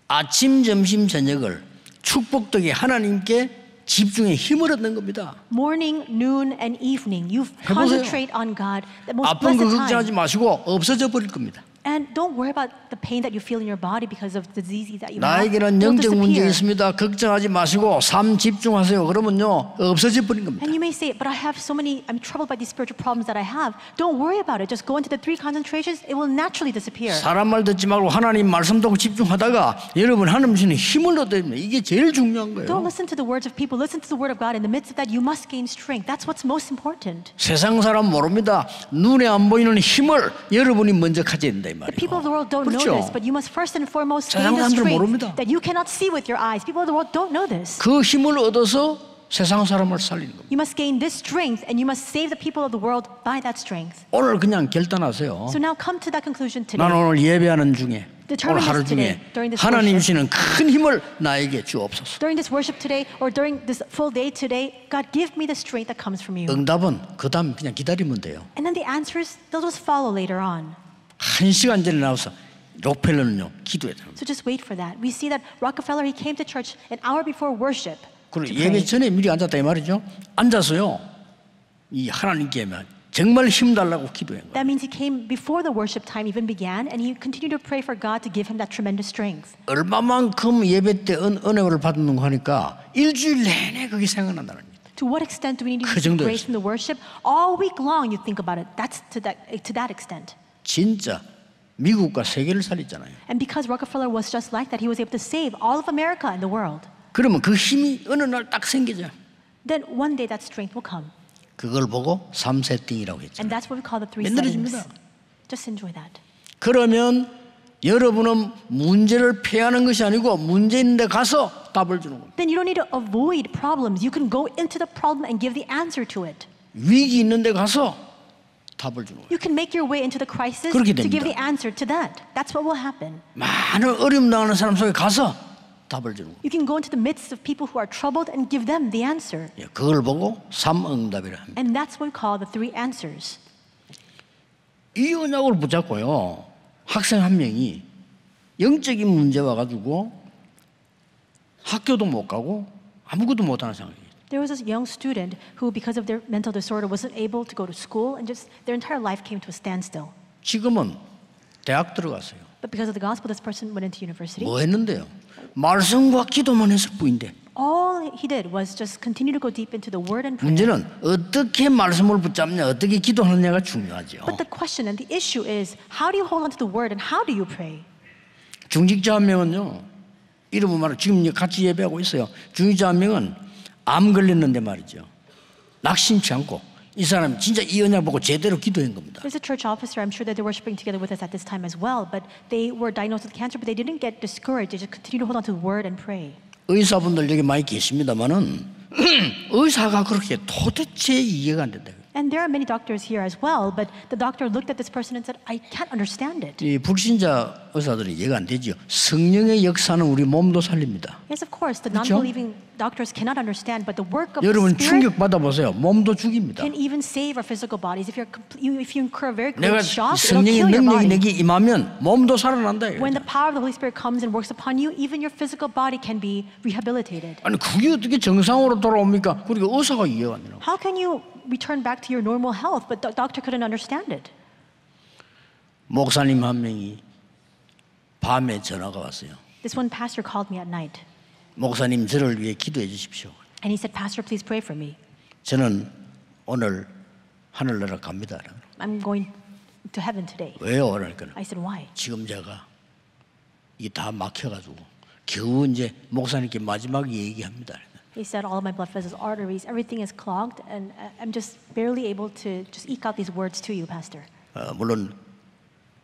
아침, 점심, 저녁을 축복 덕에 하나님께 집중의 힘을 얻는 겁니다. Morning, noon, and evening. You 해보세요. concentrate on God. The most 아픈 거 blessed 걱정하지 time. 마시고 없어져 버릴 겁니다. And don't worry about the pain that you feel in your body because of the disease that you have. 나에게는 It'll 영적 문제 disappear. 있습니다. 걱정하지 마시고 삶 집중하세요. 그러면요 없어져 버린 겁니다. And you may say, but I have so many, I'm troubled by these spiritual problems that I have. Don't worry about it. Just go into the 3 concentrations. It will naturally disappear. 사람 말 듣지 말고 하나님 말씀 듣고 집중하다가 여러분 하나님 주시는 힘을 얻어야 됩니다. 이게 제일 중요한 Don't 거예요. listen to the words of people. Listen to the word of God. In the midst of that, you must gain strength. That's what's most important. 세상 사람 모릅니다. 눈에 안 보이는 힘을 여러분이 먼저 가져야 된다 이 The people of 말이에요. the world don't know 그렇죠? this, but you must first and foremost 세상 gain the 사람들은 strength 모릅니다. that you cannot see with your eyes. People of the world don't know this. 그 힘을 얻어서 세상 사람을 살리는 겁니다. You must gain this strength and you must save the people of the world by that strength. 오늘 그냥 결단하세요. So now come to that conclusion today. 나는 오늘 예배하는 중에 Determine 오늘 하루 this today, 중에 during this 하나님 worship. 주시는 큰 힘을 나에게 주옵소서. During this worship today or during this full day today, God give me the strength that comes from you. 응답은 그 다음 그냥 기다리면 돼요. And then the answers, they'll just follow later on. 1시간 전에 나와서 록펠러는요 기도해야 됩니다. So just wait for that. We see that Rockefeller, he came to church an hour before worship. 그리고 to 예배 pray. 전에 미리 앉았다 이 말이죠. 앉아서요 이 하나님께 정말 힘 달라고 기도한 거예요. That means he came before the worship time even began and he continued to pray for God to give him that tremendous strength. 얼마만큼 예배 때 은혜를 받는가 하니까 일주일 내내 그게 생각난다는 거예요. To what extent do we need to 그 receive 정도였어요. grace from the worship? All week long you think about it. That's to that extent. 진짜 미국과 세계를 살렸잖아요. And because Rockefeller was just like that, he was able to save all of America and the world. 그러면 그 힘이 어느 날 딱 생기죠. Then one day that strength will come. 그걸 보고 3세팅이라고 했죠. And that's what we call the 3 만들어집니다. settings. Just enjoy that. 그러면 여러분은 문제를 피하는 것이 아니고 문제 있는데 가서 답을 주는 겁니다. Then you don't need to avoid problems. You can go into the problem and give the answer to it. 위기 있는데 가서 답을 주는 거예요. You can make your way into the crisis 그렇게 to give 됩니다. the answer to that. That's what will happen. 많은 어려움 당하는 사람 속에 가서 답을 주는 거예요. You can go into the midst of people who are troubled and give them the answer. 예, 그걸 보고 삼응답이라 합니다. And that's what we call the 3 answers. 이 언약을 붙잡고요. 학생 한 명이 영적인 문제 와가지고 학교도 못 가고 아무것도 못하는 상황이에요. There was this young student who, because of their mental disorder, wasn't able to go to school and just their entire life came to a standstill. 지금은 대학 들어갔어요. But because of the gospel, this person went into university. 뭐 했는데요? 말씀과 기도만 했을 뿐인데 All he did was just continue to go deep into the word and prayer. 문제는 어떻게 말씀을 붙잡냐, 어떻게 기도하느냐가 중요하죠. But the question and the issue is, how do you hold on to the word and how do you pray? 중직자 한 명은요, 이름은 말로 지금 같이 예배하고 있어요. 중직자 한 명은 암 걸렸는데 말이죠. 낙심치 않고 이 사람이 진짜 이 언약 보고 제대로 기도한 겁니다. There's a church officer, I'm sure that they're worshiping together with us at this time as well, but they were diagnosed with cancer, but they didn't get discouraged. They just continued to hold on to the word and pray. 의사분들 여기 많이 계십니다만은 의사가 그렇게 도대체 이해가 안 된다. And there are many doctors here as well, but the doctor looked at this person and said, I can't understand it. 이 불신자 의사들은 이해가 안 되죠. 성령의 역사는 우리 몸도 살립니다. Yes, of course, the 그렇죠? non-believing doctors cannot understand, but the work of the 여러분 Spirit 충격 받아 보세요. 몸도 죽입니다. can even save our physical bodies. If you incur a very 내가 great shock, it'll 성령의 kill your 능력이 body. 내게 임하면 몸도 살아난다. When the power of the Holy Spirit comes and works upon you, even your physical body can be rehabilitated. 아니 그게 어떻게 정상으로 돌아옵니까? 그리고 의사가 이해가 안 돼요. How can you return back to your normal health, but the doctor couldn't understand it? 목사님 한 명이 밤에 전화가 왔어요. This one pastor called me at night, 목사님 저를 위해 기도해 주십시오. and he said, Pastor, please pray for me. 저는 오늘 하늘나라 갑니다. I'm going to heaven today. 왜요? 그러니까 I said, why? 지금 제가 이게 다 막혀가지고 겨우 이제 목사님께 마지막에 얘기합니다. He said, all of my blood vessels, arteries, everything is clogged, and I'm just barely able to just eke out these words to you, Pastor. 물론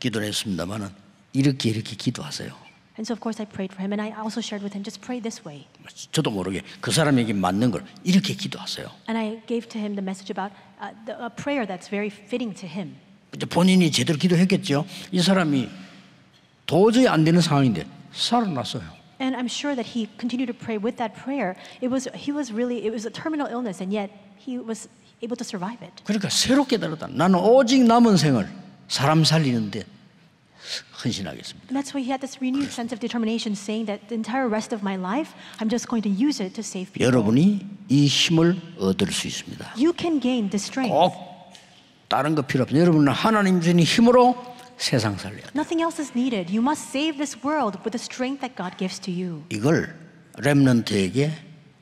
기도는 했습니다만은 이렇게 기도하세요. And so, of course, I prayed for him, and I also shared with him, just pray this way. 저도 모르게 그 사람에게 맞는 걸 이렇게 기도하세요. And I gave to him the message about a prayer that's very fitting to him. 이제 본인이 제대로 기도했겠죠. 이 사람이 도저히 안 되는 상황인데 살아났어요. And I'm sure that he continued to pray with that prayer. It was a terminal illness, and yet he was able to survive it. 그러니까 새롭게 깨달았다. 나는 오직 남은 생을 사람 살리는데 헌신하겠습니다. And that's why he had this renewed sense of determination, saying that the entire rest of my life, I'm just going to use it to save people. 여러분이 이 힘을 얻을 수 있습니다. You can gain the strength. 꼭 다른 거 필요 없어요. 여러분은 하나님 주신 힘으로 세상 살려야 돼요. Nothing else is needed. You must save this world with the strength that God gives to you. 이걸 렘넌트에게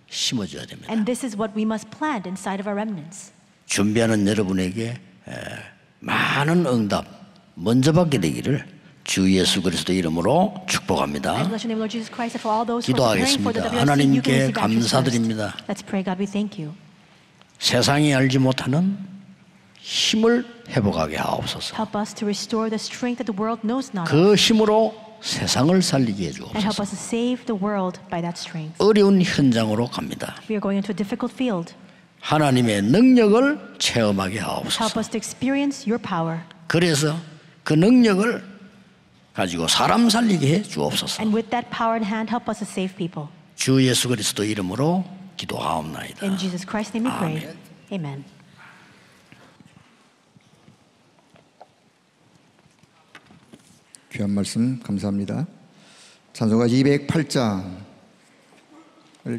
심어줘야 됩니다. And this is what we must plant inside of our remnants. 준비하는 여러분에게 많은 응답 먼저 받게 되기를 주 예수 그리스도 이름으로 축복합니다. I bless your name, Lord Jesus Christ, and for all those who are preparing for the 기도하겠습니다. WRC, you can 하나님께 receive answers 감사드립니다. first. Let's pray. God, we thank you. 세상이 알지 못하는 힘을 회복하게 하옵소서. Help us to restore the strength that the world knows not of, 그 힘으로 세상을 살리게 해 and help 주옵소서. us to save the world by that strength. 어려운 현장으로 갑니다. We are going into a difficult field. 하나님의 능력을 체험하게 Help 하옵소서. us to experience your power. 그래서 그 능력을 가지고 사람 살리게 해 주옵소서. And with that power in hand, help us to save people. 주 예수 그리스도 이름으로 기도하옵나이다. In Jesus Christ's name we pray. Amen. 귀한 말씀 감사합니다. 찬송가 208장을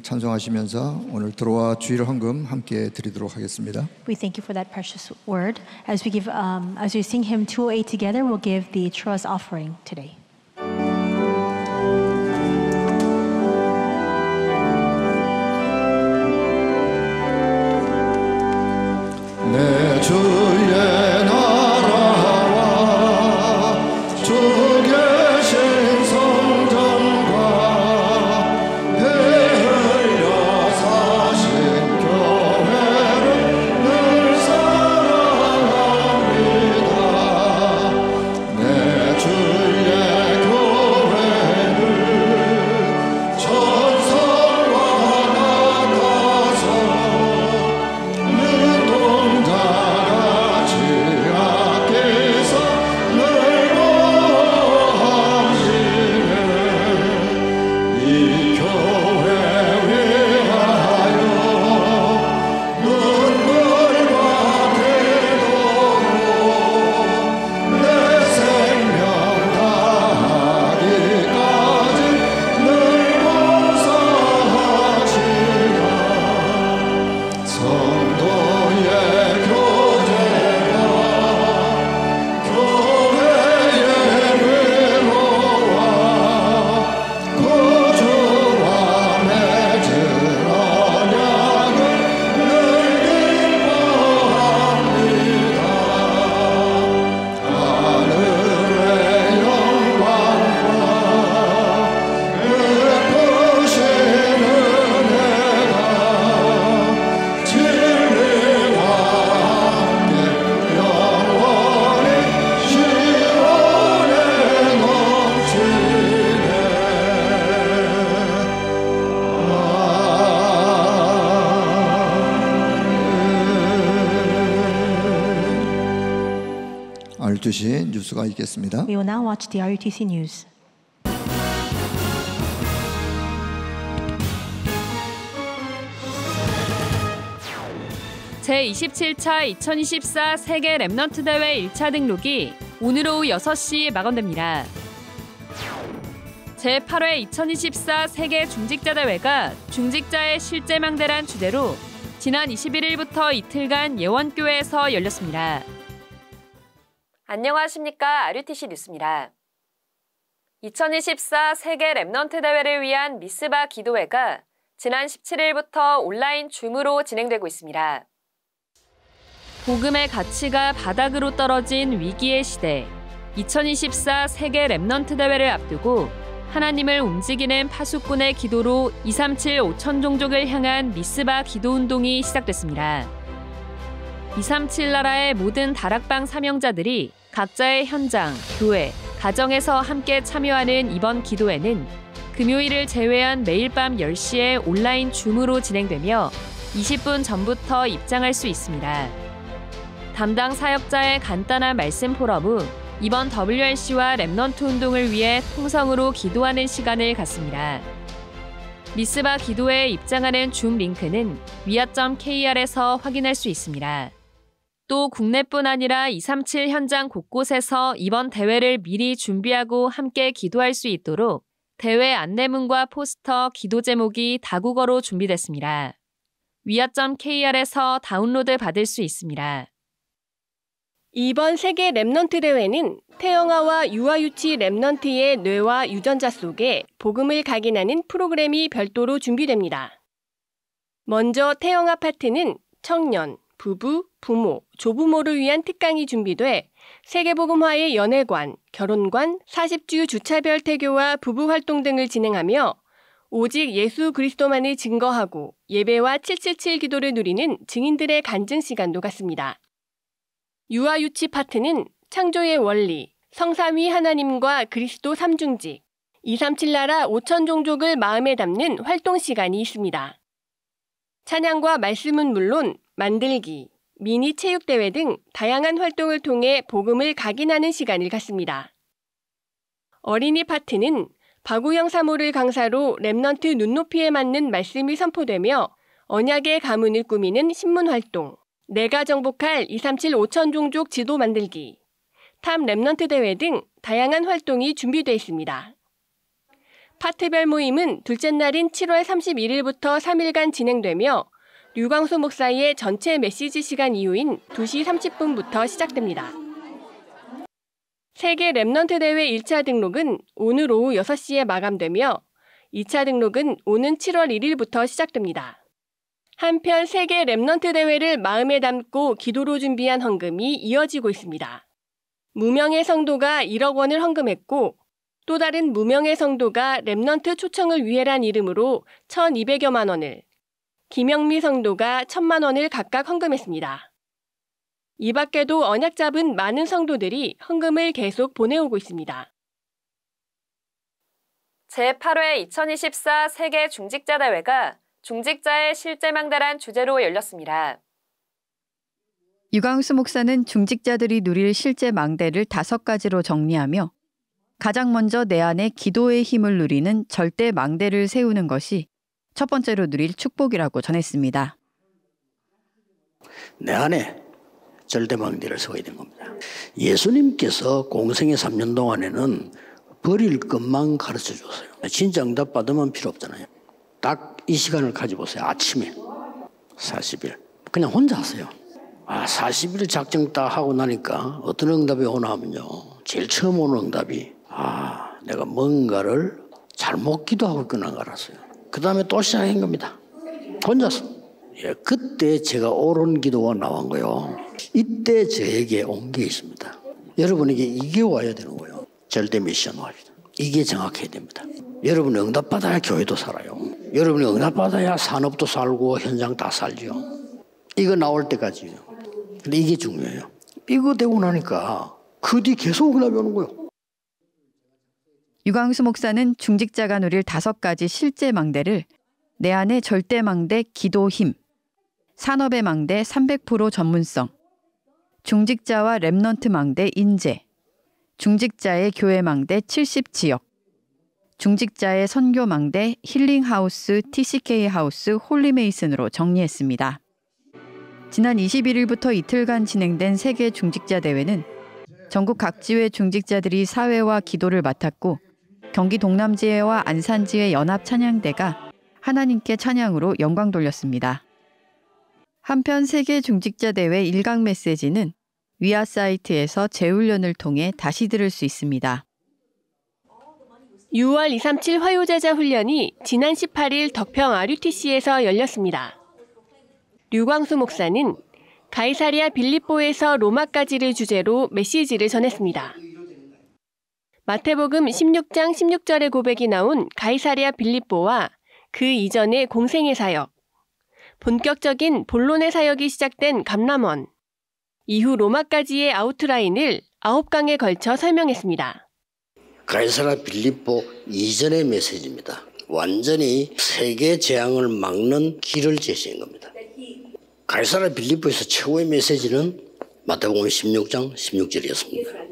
찬송하시면서 오늘 들어와 주일 헌금 함께 드리도록 하겠습니다. We thank you for that precious word. As we sing hymn 208 together, we'll give the trust offering today. 내 주의 나라와 주 계신 성전과 배 흘려 사신 교회를 늘 사랑합니다. 내 주의 교회는 천사와 같아서 눈동자같이 아께서 늘 보호하시네. 이 교회 위하여 눈물과 태도로 내 생명 다하기까지 늘 봉사하시라. 성도의 교제가 교회의 외로와 구주와 맺은 언약을 늘 기뻐합니다. 하늘의 영광과 예쁘신 은혜가 진리와 함께 영원히 시온에 넘치네. 아멘. 12시 뉴스가 있겠습니다. We will now watch the RUTC News. 제27차 2024 세계 랩넌트 대회 1차 등록이 오늘 오후 6시 마감됩니다. 제8회 2024 세계 중직자 대회가 중직자의 실제 망대란 주제로 지난 21일부터 이틀간 예원교회에서 열렸습니다. 안녕하십니까. RUTC 뉴스입니다. 2024 세계 랩넌트 대회를 위한 미스바 기도회가 지난 17일부터 온라인 줌으로 진행되고 있습니다. 복음의 가치가 바닥으로 떨어진 위기의 시대, 2024 세계 랩넌트 대회를 앞두고 하나님을 움직이는 파수꾼의 기도로 237 5천 종족을 향한 미스바 기도운동이 시작됐습니다. 237 나라의 모든 다락방 사명자들이 각자의 현장, 교회, 가정에서 함께 참여하는 이번 기도회는 금요일을 제외한 매일 밤 10시에 온라인 줌으로 진행되며 20분 전부터 입장할 수 있습니다. 담당 사역자의 간단한 말씀 포럼 후 이번 WRC와 렘넌트 운동을 위해 통성으로 기도하는 시간을 갖습니다. 미스바 기도회에 입장하는 줌 링크는 위아.kr에서 확인할 수 있습니다. 또 국내뿐 아니라 237 현장 곳곳에서 이번 대회를 미리 준비하고 함께 기도할 수 있도록 대회 안내문과 포스터, 기도 제목이 다국어로 준비됐습니다. 위아.kr에서 다운로드 받을 수 있습니다. 이번 세계 렘넌트 대회는 태영아와 유아유치 렘넌트의 뇌와 유전자 속에 복음을 각인하는 프로그램이 별도로 준비됩니다. 먼저 태영아 파트는 청년, 부부, 부모, 조부모를 위한 특강이 준비돼 세계복음화의 연회관, 결혼관, 40주 주차별 태교와 부부 활동 등을 진행하며 오직 예수 그리스도만을 증거하고 예배와 777 기도를 누리는 증인들의 간증 시간도 갖습니다. 유아유치 파트는 창조의 원리, 성삼위 하나님과 그리스도 삼중직, 237 나라 5천 종족을 마음에 담는 활동 시간이 있습니다. 찬양과 말씀은 물론 만들기, 미니 체육대회 등 다양한 활동을 통해 복음을 각인하는 시간을 갖습니다. 어린이 파트는 박우영 사모를 강사로 렘넌트 눈높이에 맞는 말씀이 선포되며 언약의 가문을 꾸미는 신문활동, 내가 정복할 237 5천 종족 지도 만들기, 탑 렘넌트 대회 등 다양한 활동이 준비되어 있습니다. 파트별 모임은 둘째 날인 7월 31일부터 3일간 진행되며 류광수 목사의 전체 메시지 시간 이후인 2시 30분부터 시작됩니다. 세계 렘넌트 대회 1차 등록은 오늘 오후 6시에 마감되며 2차 등록은 오는 7월 1일부터 시작됩니다. 한편 세계 렘넌트 대회를 마음에 담고 기도로 준비한 헌금이 이어지고 있습니다. 무명의 성도가 1억 원을 헌금했고 또 다른 무명의 성도가 렘넌트 초청을 위해란 이름으로 1,200여만 원을, 김영미 성도가 1,000만 원을 각각 헌금했습니다. 이 밖에도 언약 잡은 많은 성도들이 헌금을 계속 보내오고 있습니다. 제8회 2024 세계 중직자 대회가 중직자의 실제망대란 주제로 열렸습니다. 유광수 목사는 중직자들이 누릴 실제 망대를 5가지로 정리하며 가장 먼저 내 안에 기도의 힘을 누리는 절대 망대를 세우는 것이 첫 번째로 누릴 축복이라고 전했습니다. 내 안에 절대 망대를 세워야 되는 겁니다. 예수님께서 공생의 3년 동안에는 버릴 것만 가르쳐 줬어요. 진짜 응답 받으면 필요 없잖아요. 딱 이 시간을 가져보세요. 아침에 40일 그냥 혼자 하세요. 40일 작정 딱 하고 나니까 어떤 응답이 오나 하면요, 제일 처음 오는 응답이 내가 뭔가를 잘못 기도하고 있구나 알았어요. 그 다음에 또 시작한 겁니다. 혼자서. 그때 제가 옳은 기도가 나온 거예요. 이때 저에게 온 게 있습니다. 여러분에게 이게 와야 되는 거예요. 절대 미션 와야 돼요. 이게 정확해야 됩니다. 여러분이 응답받아야 교회도 살아요. 여러분이 응답받아야 산업도 살고 현장 다 살죠. 이거 나올 때까지요. 근데 이게 중요해요. 이거 되고 나니까 그 뒤 계속 응답이 오는 거예요. 유광수 목사는 중직자가 누릴 5가지 실제 망대를 내 안의 절대 망대 기도 힘, 산업의 망대 300% 전문성, 중직자와 렘넌트 망대 인재, 중직자의 교회 망대 70지역, 중직자의 선교 망대 힐링하우스 TCK 하우스 홀리메이슨으로 정리했습니다. 지난 21일부터 이틀간 진행된 세계 중직자 대회는 전국 각지의 중직자들이 사회와 기도를 맡았고 경기 동남지회와 안산지회 연합 찬양대가 하나님께 찬양으로 영광 돌렸습니다. 한편 세계 중직자 대회 1강 메시지는 위아 사이트에서 재훈련을 통해 다시 들을 수 있습니다. 6월 237 화요제자 훈련이 지난 18일 덕평 RUTC에서 열렸습니다. 류광수 목사는 가이사리아 빌립보에서 로마까지를 주제로 메시지를 전했습니다. 마태복음 16장 16절의 고백이 나온 가이사랴 빌립보와 그 이전의 공생의 사역, 본격적인 본론의 사역이 시작된 감람원, 이후 로마까지의 아웃라인을 9강에 걸쳐 설명했습니다. 가이사랴 빌립보 이전의 메시지입니다. 완전히 세계 재앙을 막는 길을 제시한 겁니다. 가이사랴 빌립보에서 최고의 메시지는 마태복음 16장 16절이었습니다.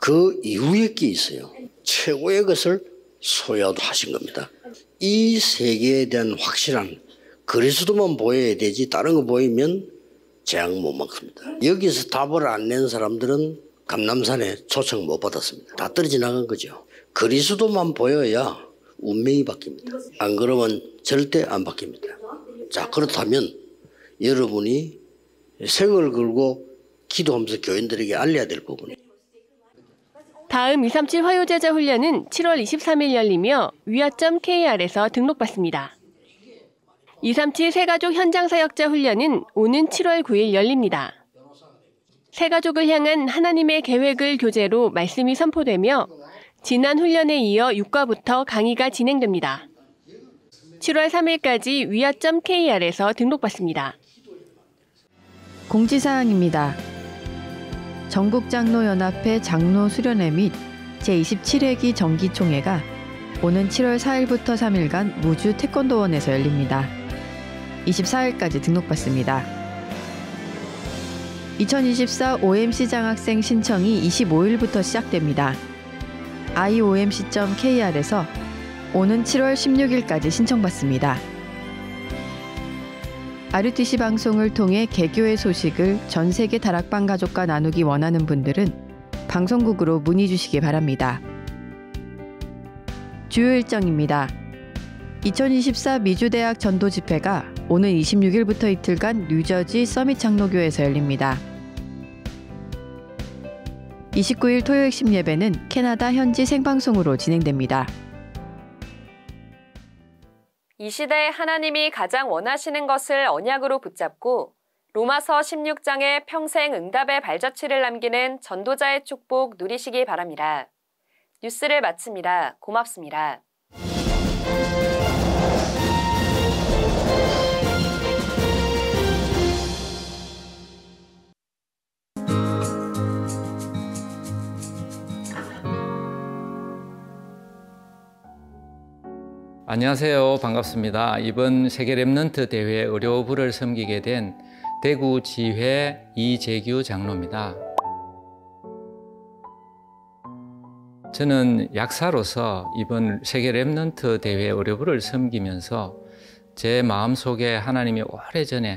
그 이후에 게 있어요. 최고의 것을 소유하신 겁니다. 이 세계에 대한 확실한 그리스도만 보여야 되지 다른 거 보이면 재앙 못 막습니다. 여기서 답을 안 낸 사람들은 감람산에 초청 못 받았습니다. 다 떨어져 나간 거죠. 그리스도만 보여야 운명이 바뀝니다. 안 그러면 절대 안 바뀝니다. 자, 그렇다면 여러분이 생을 걸고 기도하면서 교인들에게 알려야 될 부분이에요. 다음 237 화요제자 훈련은 7월 23일 열리며 위아점 KR에서 등록받습니다. 237 새가족 현장사역자 훈련은 오는 7월 9일 열립니다. 새가족을 향한 하나님의 계획을 교재로 말씀이 선포되며 지난 훈련에 이어 6과부터 강의가 진행됩니다. 7월 3일까지 위아점 KR에서 등록받습니다. 공지사항입니다. 전국장로연합회 장로 수련회 및 제27회기 정기총회가 오는 7월 4일부터 3일간 무주 태권도원에서 열립니다. 24일까지 등록받습니다. 2024 OMC 장학생 신청이 25일부터 시작됩니다. iomc.kr에서 오는 7월 16일까지 신청받습니다. RUTC 방송을 통해 개교의 소식을 전 세계 다락방 가족과 나누기 원하는 분들은 방송국으로 문의 주시기 바랍니다. 주요 일정입니다. 2024 미주대학 전도 집회가 오는 26일부터 이틀간 뉴저지 서밋 장로교에서 열립니다. 29일 토요 핵심 예배는 캐나다 현지 생방송으로 진행됩니다. 이 시대에 하나님이 가장 원하시는 것을 언약으로 붙잡고 로마서 16장의 평생 응답의 발자취를 남기는 전도자의 축복 누리시기 바랍니다. 뉴스를 마칩니다. 고맙습니다. 안녕하세요. 반갑습니다. 이번 세계 렘넌트 대회 의료부를 섬기게 된 대구 지회 이재규 장로입니다. 저는 약사로서 이번 세계 렘넌트 대회 의료부를 섬기면서 제 마음속에 하나님이 오래전에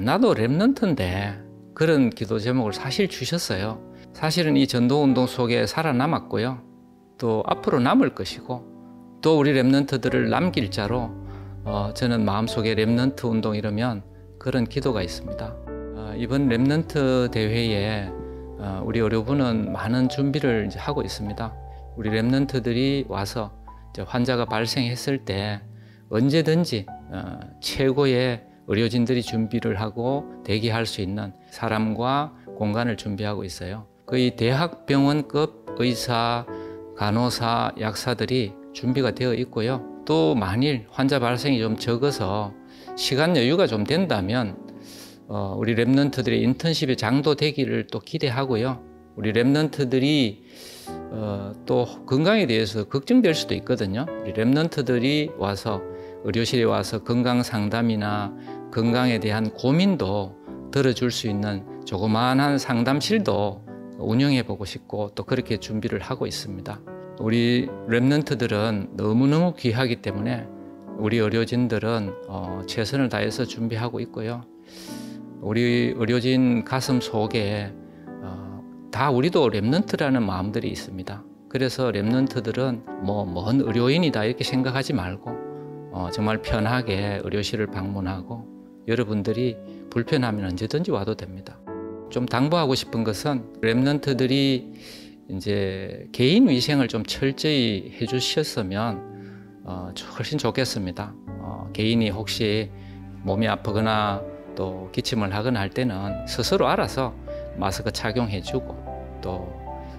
나도 렘넌트인데 그런 기도 제목을 사실 주셨어요. 사실은 이 전도운동 속에 살아남았고요. 또 앞으로 남을 것이고 또 우리 렘넌트들을 남길 자로 저는 마음속에 렘넌트 운동 이러면 그런 기도가 있습니다. 이번 렘넌트 대회에 우리 의료부는 많은 준비를 이제 하고 있습니다. 우리 렘넌트들이 와서 이제 환자가 발생했을 때 언제든지 최고의 의료진들이 준비를 하고 대기할 수 있는 사람과 공간을 준비하고 있어요. 거의 대학병원급 의사, 간호사, 약사들이 준비가 되어 있고요. 또 만일 환자 발생이 좀 적어서 시간 여유가 좀 된다면 우리 렘넌트들의 인턴십에 장도되기를 또 기대하고요. 우리 렘넌트들이 또 건강에 대해서 걱정될 수도 있거든요. 우리 렘넌트들이 와서 의료실에 와서 건강 상담이나 건강에 대한 고민도 들어줄 수 있는 조그마한 상담실도 운영해 보고 싶고 또 그렇게 준비를 하고 있습니다. 우리 렘넌트들은 너무너무 귀하기 때문에 우리 의료진들은 최선을 다해서 준비하고 있고요. 우리 의료진 가슴 속에 다 우리도 렘넌트라는 마음들이 있습니다. 그래서 렘넌트들은 먼 의료인이다 이렇게 생각하지 말고 정말 편하게 의료실을 방문하고 여러분들이 불편하면 언제든지 와도 됩니다. 좀 당부하고 싶은 것은 렘넌트들이 이제 개인 위생을 좀 철저히 해주셨으면 훨씬 좋겠습니다. 개인이 혹시 몸이 아프거나 또 기침을 하거나 할 때는 스스로 알아서 마스크 착용해주고 또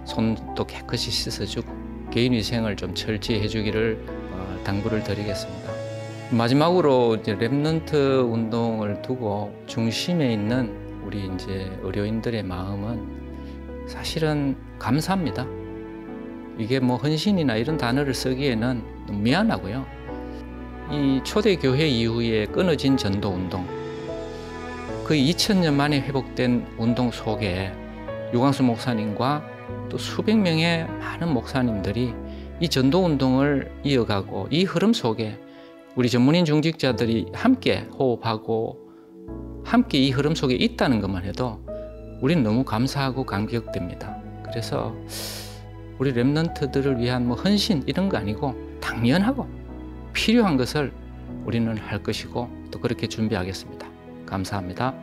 손도 깨끗이 씻어주고 개인위생을 좀 철저히 해주기를 당부를 드리겠습니다. 마지막으로 이제 랩넌트 운동을 두고 중심에 있는 우리 이제 의료인들의 마음은 사실은 감사합니다. 이게 뭐 헌신이나 이런 단어를 쓰기에는 너무 미안하고요. 이 초대교회 이후에 끊어진 전도 운동, 그 2000년 만에 회복된 운동 속에 유광수 목사님과 또 수백 명의 많은 목사님들이 이 전도 운동을 이어가고 이 흐름 속에 우리 전문인 중직자들이 함께 호흡하고 함께 이 흐름 속에 있다는 것만 해도 우리는 너무 감사하고 감격됩니다. 그래서 우리 랩넌트들을 위한 뭐 헌신 이런 거 아니고 당연하고 필요한 것을 우리는 할 것이고 또 그렇게 준비하겠습니다. 감사합니다.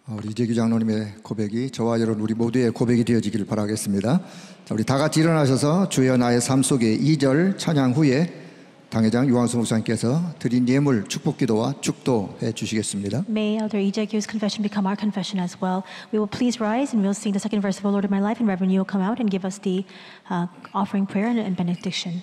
우리 이재규 장로님의 고백이 저와 여러분 우리 모두의 고백이 되어지기를 바라겠습니다. 자, 우리 다 같이 일어나셔서 주여 나의 삶 속에 2절 찬양 후에 당회장 유광수 목사님께서 드린 예물 축복기도와 축도해 주시겠습니다. May Elder Lee Jae-gyu's confession become our confession as well. We will please rise and we'll sing the second verse of O Lord of My Life, and Reverend Yu will come out and give us the offering prayer and benediction.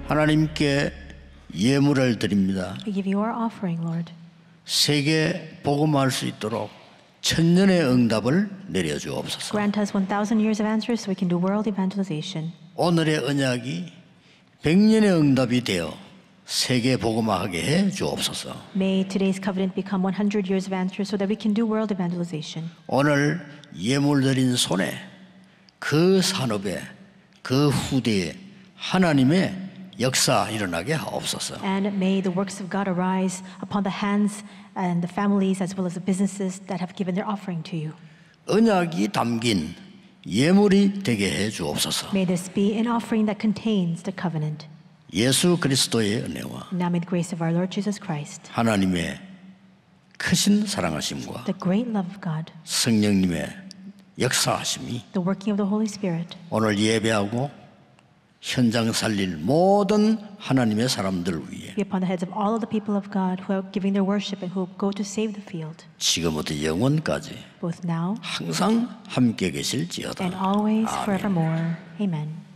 하나님께 예물을 드립니다. We give you our offering, Lord. 세계 복음화할 수 있도록 천년의 응답을 내려주옵소서. Grant us 1,000 years of answers so we can do world evangelization. 오늘의 언약이 100년의 응답이 되어 세계 복음화하게 해 주옵소서. May today's covenant become 100 years of answers so that we can do world evangelization. 오늘 예물 드린 손에 그 산업에 그 후대에 하나님의 역사 일어나게 하옵소서. And may the works of God arise upon the hands and the families as well as the businesses that have given their offering to you. 언약이 담긴 예물이 되게 해 주옵소서. May this be an offering that contains the covenant. 예수 그리스도의 은혜와 Now may the grace of our Lord Jesus Christ, 하나님의 크신 사랑하심과 the great love of God, 성령님의 역사하심이 the working of the Holy Spirit, 오늘 예배하고 현장 살릴 모든 하나님의 사람들 위에 be upon the heads of all of the people of God who are giving their worship and who go to save the field, 지금부터 영원까지 both now 항상 함께 계실지어다. and always 아멘. forevermore. Amen.